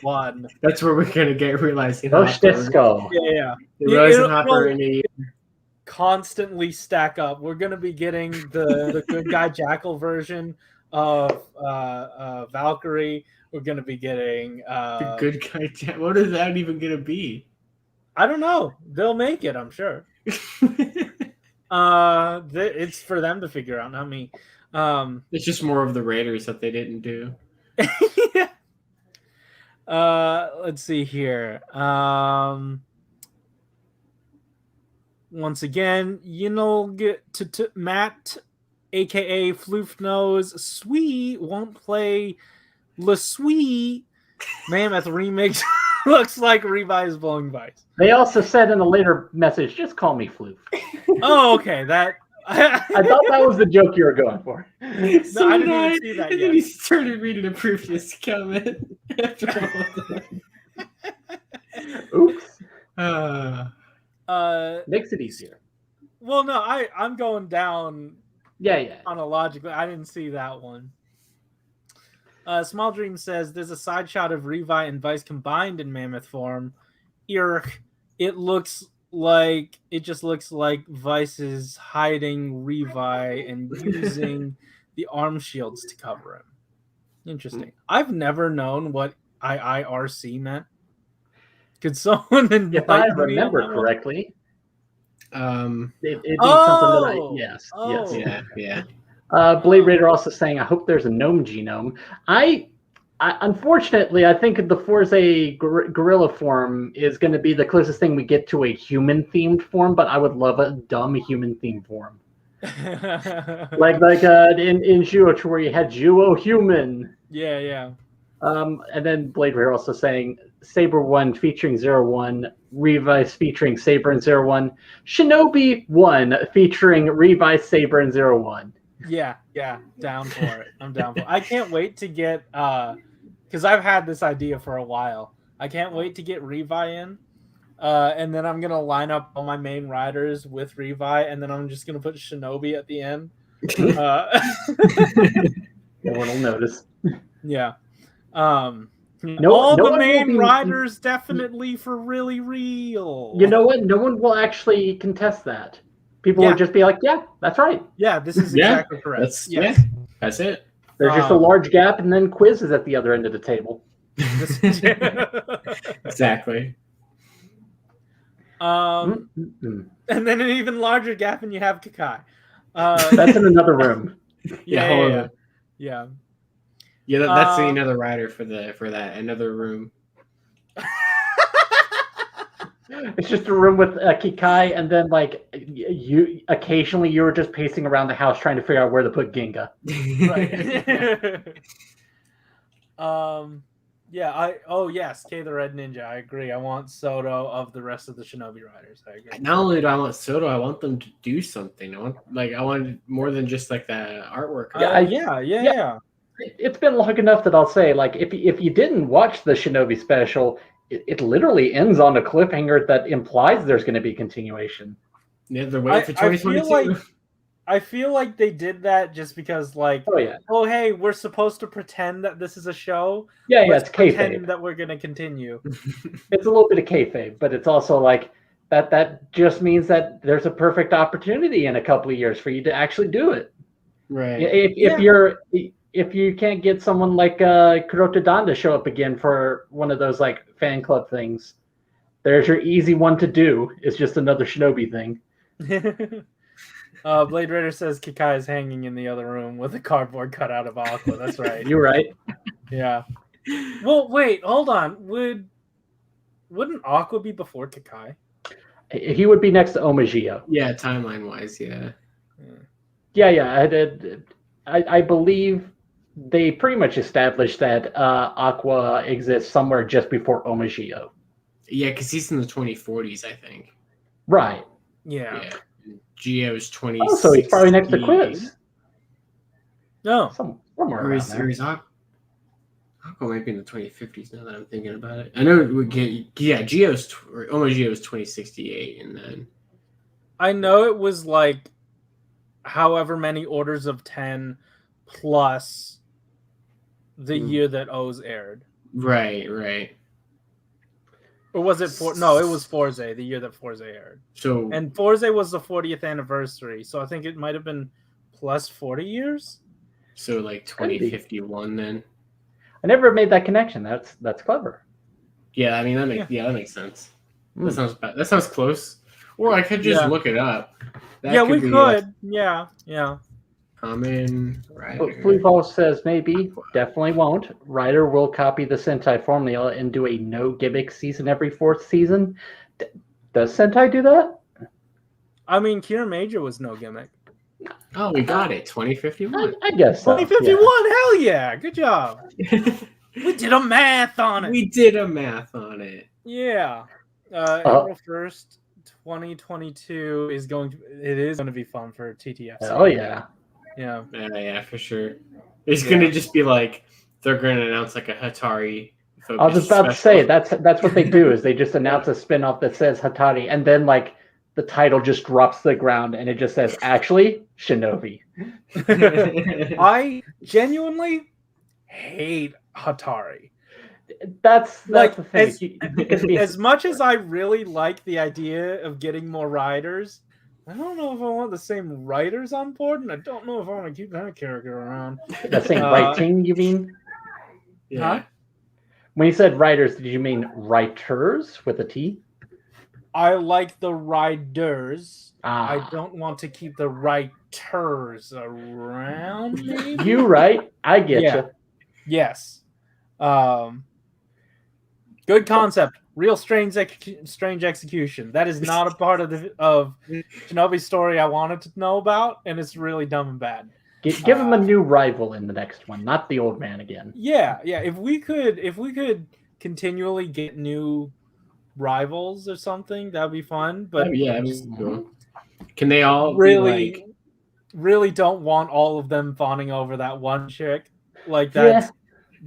01. That's where we're going to get realizing Disco. Yeah. Realizing Hopper in a constantly stack up. We're going to be getting the good guy Jackal version of Valkyrie. We're going to be getting the good guy. What is that even going to be? I don't know. They'll make it, I'm sure. It's for them to figure out, not me. It's just more of the Raiders that they didn't do. Yeah. Let's see here. Once again, get to Matt, aka Floof Nose, Sweet won't play Le Sweet. Mammoth remix looks like Revi's Blowing Vice. They also said in a later message, just call me Floof. Oh, okay. That I thought that was the joke you were going for. No, I didn't even see that and yet. then he started reading a previous comment. Oops. Makes it easier. Well, no, I'm going down. Yeah. Chronologically, I didn't see that one. Small Dream says there's a side shot of Revi and Vice combined in mammoth form. It just looks like Vice is hiding Revi and using the arm shields to cover him. Interesting. I've never known what IIRC meant. Could someone enlighten if I me remember on that correctly, one? it means something that yes. Yeah. Blade Raider also saying, I hope there's a gnome genome. I unfortunately, I think the Forza gorilla form is going to be the closest thing we get to a human-themed form, but I would love a dumb human-themed form. like in Juo, where you had Juo human. Yeah. And then Blade Raider also saying, Saber 1 featuring 01, Revice featuring Saber and 01, Shinobi 1 featuring Revice, Saber, and 01. Yeah, down for it. I'm down for it. I can't wait to get because I've had this idea for a while. I can't wait to get Revi in, and then I'm gonna line up all my main riders with Revi, and then I'm just gonna put Shinobi at the end. No one will notice. Yeah. No main riders definitely for really real. You know what? No one will actually contest that. People will just be like, yeah, that's right. Yeah, this is exactly correct. That's it. There's just a large gap, and then Quiz is at the other end of the table. Exactly. And then an even larger gap, and you have Kakai. That's in another room. Yeah. Yeah, that's another rider for that another room. It's just a room with Kikai, and then you occasionally you were just pacing around the house trying to figure out where to put Ginga. Right. Yes, K the Red Ninja. I agree. I want Soto of the rest of the Shinobi riders. I agree. Not only do I want Soto, I want them to do something. I want more than just the artwork. Yeah. It's been long enough that I'll say, if you didn't watch the Shinobi special, it literally ends on a cliffhanger that implies there's going to be continuation. Yeah, they're waiting for 2022. I feel like they did that just because, hey, we're supposed to pretend that this is a show. It's pretend kayfabe. That we're going to continue. It's a little bit of kayfabe, but it's also that just means that there's a perfect opportunity in a couple of years for you to actually do it. Right. If you can't get someone like Curated to show up again for one of those fan club things, there's your easy one to do. It's just another Shinobi thing. Blade Raider says Kikai is hanging in the other room with a cardboard cutout of Aqua. That's right. You're right. Yeah. Well, wait, hold on. Wouldn't Aqua be before Kikai? He would be next to Omagio. Yeah, timeline wise, yeah. I believe they pretty much established that Aqua exists somewhere just before Omagio. Yeah, because he's in the 2040s, I think. Right. Yeah. Geo's 20. Oh, so he's probably next to Quiz. No, somewhere Or around is, there. or is Aqua might be in the 2050s now that I'm thinking about it. I know it would get, Geo's, Geo's 2068, and then I know it was like however many orders of 10 plus the year that O's aired. Right. Or was it no, it was Forza, the year that Forza aired. So And Forza was the 40th anniversary, so I think it might have been plus 40 years. So like 2051 then. I never made that connection. That's clever. Yeah, I mean that makes sense. That sounds close. Or I could just look it up. We could. Yeah. Common Rider. Fleaball says maybe, definitely won't. Rider will copy the Sentai formula and do a no gimmick season every 4th season. Does Sentai do that? I mean, Kira Major was no gimmick. Oh, we got it. 2051. I guess so. 2051. Yeah. Hell yeah! Good job. We did a math on it. Yeah. April 1st, 2022 is going to be fun for TTFC. Oh yeah. Yeah, for sure. It's gonna just be like they're gonna announce like a Hatari. I was about to say that's what they do is they just announce a spinoff that says Hatari, and then like the title just drops to the ground and it just says actually Shinobi. I genuinely hate Hatari. That's like the thing. As much as I really like the idea of getting more riders, I don't know if I want the same writers on board, and I don't know if I want to keep that character around. The same writing, you mean? Yeah. Huh? When you said writers, did you mean writers with a T? I like the riders. Ah. I don't want to keep the writers around. Maybe? You right? I get you. Yes. Good concept. Real strange execution. That is not a part of Shinobi's story I wanted to know about, and it's really dumb and bad. Give him a new rival in the next one, not the old man again. Yeah. If we could continually get new rivals or something, that'd be fun. But cool. Can they all really don't want all of them fawning over that one chick? Like that's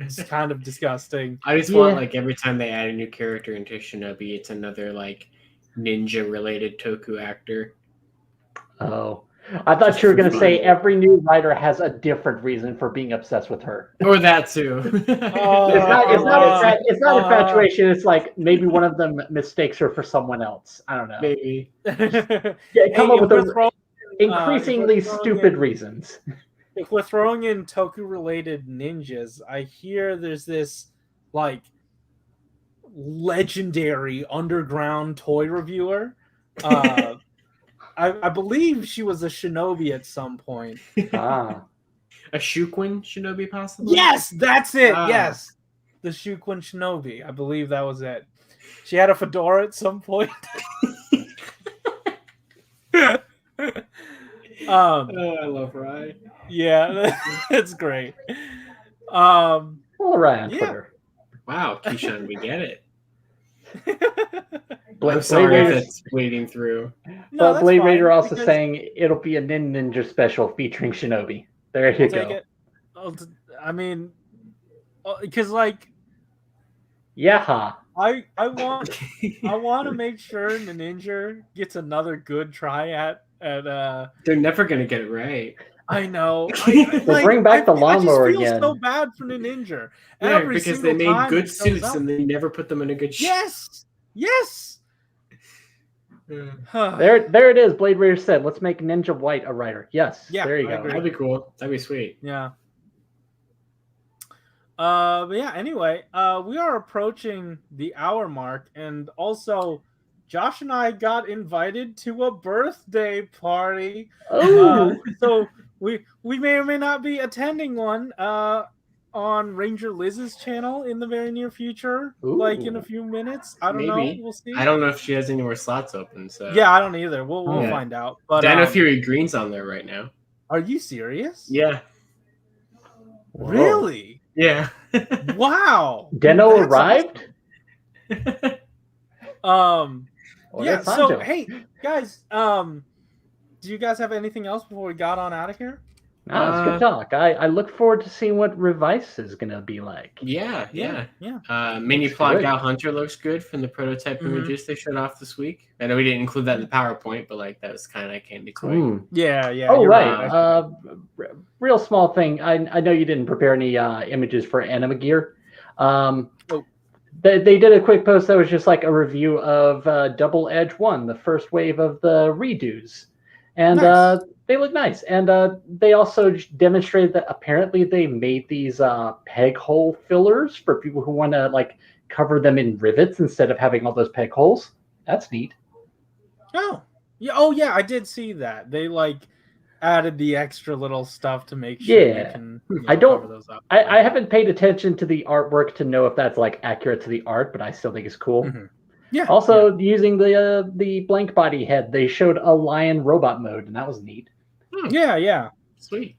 it's kind of disgusting. I just want like every time they add a new character into Shinobi, it's another like ninja related Toku actor. Oh. I thought you were going to say every new writer has a different reason for being obsessed with her. Or that too. It's not infatuation. It's like maybe one of them mistakes her for someone else. I don't know. Maybe. Come up with increasingly stupid reasons. If we're throwing in Toku-related ninjas, I hear there's this like legendary underground toy reviewer. I believe she was a shinobi at some point. A Shuquin shinobi, possibly? Yes, that's it. Yes. The Shuquin shinobi. I believe that was it. She had a fedora at some point. I love Rai. Yeah, it's great. All right on Twitter. Wow, Keyshawn, we get it. I'm sorry if it's wading through. No, but Blade Raider also saying it'll be a ninja special featuring Shinobi. There you go. I mean, because like, yeah, I want to make sure the ninja gets another good try at. They're never gonna get it right. I know. They bring back the lawnmower again. I just feel so bad for the ninja. Because they made good suits and they never put them in a good shape. Yes. There it is. Blade Raider said, "Let's make Ninja White a writer." Yes. Yeah. There you go. That'd be cool. That'd be sweet. Yeah. But yeah. Anyway, we are approaching the hour mark, and also, Josh and I got invited to a birthday party. So we may or may not be attending one on Ranger Liz's channel in the very near future, like in a few minutes. I don't know. We'll see. I don't know if she has any more slots open. So yeah, I don't either. We'll find out. But Dino Fury Green's on there right now. Are you serious? Yeah. Really? Yeah. Wow. Deno arrived. Yeah. So hey, guys. do you guys have anything else before we got on out of here? No, it's good talk. I look forward to seeing what Revice is going to be like. Yeah. Mini Looks Plot good. Gal Hunter looks good from the prototype images they showed off this week. I know we didn't include that in the PowerPoint, but like that was kind of like candy toy. Yeah. Oh, you're right. Real small thing. I know you didn't prepare any images for Anima Gear. They did a quick post that was just like a review of Double Edge 1, the first wave of the redos. And Nice. they look nice. And they also demonstrated that apparently they made these peg hole fillers for people who want to like cover them in rivets instead of having all those peg holes. That's neat. Oh, yeah. Oh, yeah. I did see that. They like added the extra little stuff to make sure you can cover those up. I haven't paid attention to the artwork to know if that's like accurate to the art, but I still think it's cool. Mm-hmm. Yeah. Also, using the blank body head, they showed a lion robot mode, and that was neat. Yeah. Sweet.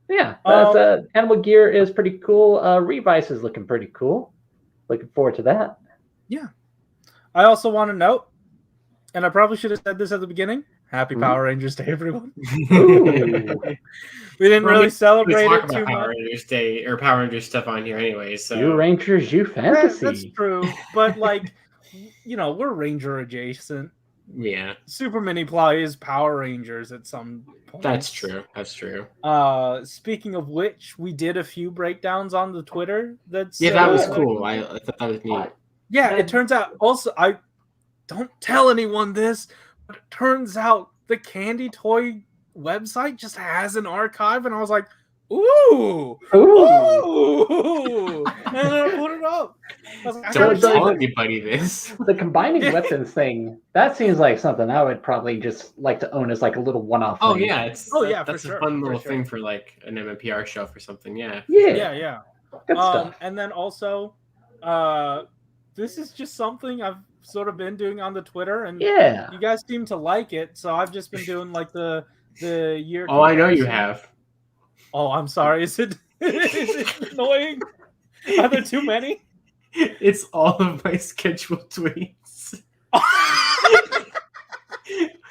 Yeah, that's Animal Gear is pretty cool. Revice is looking pretty cool. Looking forward to that. Yeah. I also want to note, and I probably should have said this at the beginning. Happy Power Rangers Day, everyone. We didn't really celebrate it too much. Power Rangers Day or Power Rangers stuff on here anyway. So you Rangers, you fantasy. That's true, but like, we're Ranger adjacent. Yeah. Super Mini Ply is Power Rangers at some point. That's true. Speaking of which, we did a few breakdowns on the Twitter. That was cool. I thought that was neat. Yeah, it turns out also I don't tell anyone this, but it turns out the Candy Toy website just has an archive, and I was like, ooh. And then I put it up. Don't tell anybody this. The combining weapons thing, that seems like something I would probably just like to own as like a little one-off thing. Oh yeah, that's for a fun sure. little thing for like an MMPR shelf or something. Yeah. Yeah. Good stuff. And then also, this is just something I've sort of been doing on the Twitter, and you guys seem to like it, so I've just been doing like the year. Oh, I know you have. Oh, I'm sorry. Is it annoying? Are there too many? It's all of my scheduled tweets.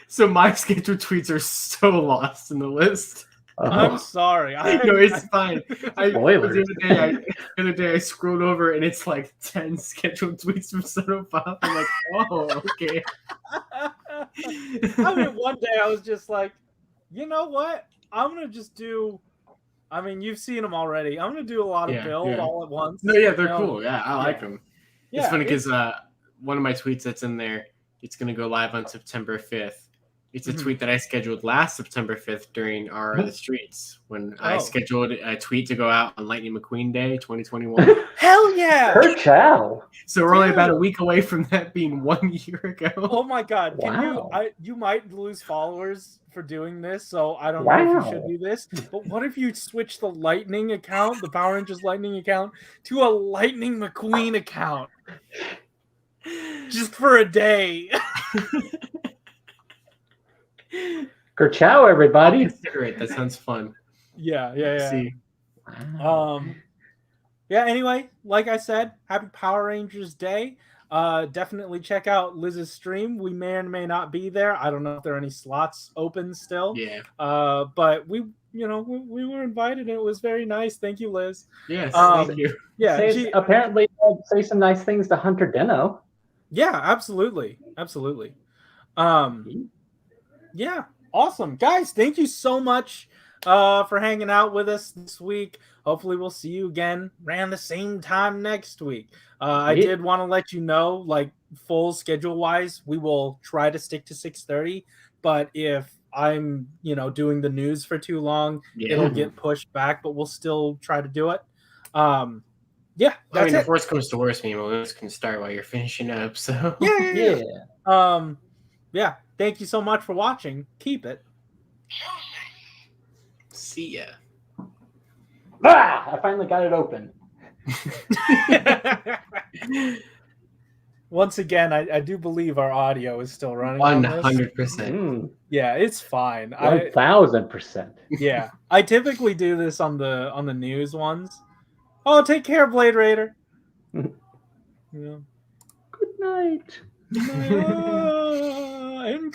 So my scheduled tweets are so lost in the list. I'm sorry. No, it's fine. Spoilers. The other day I scrolled over and it's like 10 scheduled tweets from Soto. I'm like, oh, okay. I mean, one day I was just like, you know what? I'm going to just do... I mean, you've seen them already. I'm going to do a lot of build all at once. No, yeah, they're cool. Yeah, I like them. Yeah, it's funny because one of my tweets that's in there, it's going to go live on September 5th. It's a tweet that I scheduled last September 5th during our The Streets when I scheduled a tweet to go out on Lightning McQueen Day 2021. Hell yeah! Her chow. So we're only about a week away from that being 1 year ago. Oh my god. Wow. You might lose followers for doing this, so I don't know if you should do this. But what if you switch the Lightning account, the Power Rangers Lightning account, to a Lightning McQueen account? Just for a day. Kerchow, everybody. Consider it. That sounds fun. Yeah. See. Anyway, like I said, happy Power Rangers Day. Definitely check out Liz's stream. We may or may not be there. I don't know if there are any slots open still. Yeah. But we were invited and it was very nice. Thank you, Liz. Yes, thank you. Yeah. Apparently say some nice things to Hunter Deno. Yeah, absolutely. Yeah, awesome. Guys, thank you so much for hanging out with us this week. Hopefully we'll see you again around the same time next week. I did want to let you know, like, full schedule-wise, we will try to stick to 6:30, but if I'm, doing the news for too long, it'll get pushed back, but we'll still try to do it. That's if worst comes to worst, Malunis can start while you're finishing up, so... Yeah. Thank you so much for watching. Keep it. See ya. I finally got it open. Once again, I do believe our audio is still running. 100%. Yeah, it's fine. 1000%. Yeah, I typically do this on the news ones. Oh, take care, Blade Raider. Good night. Good night.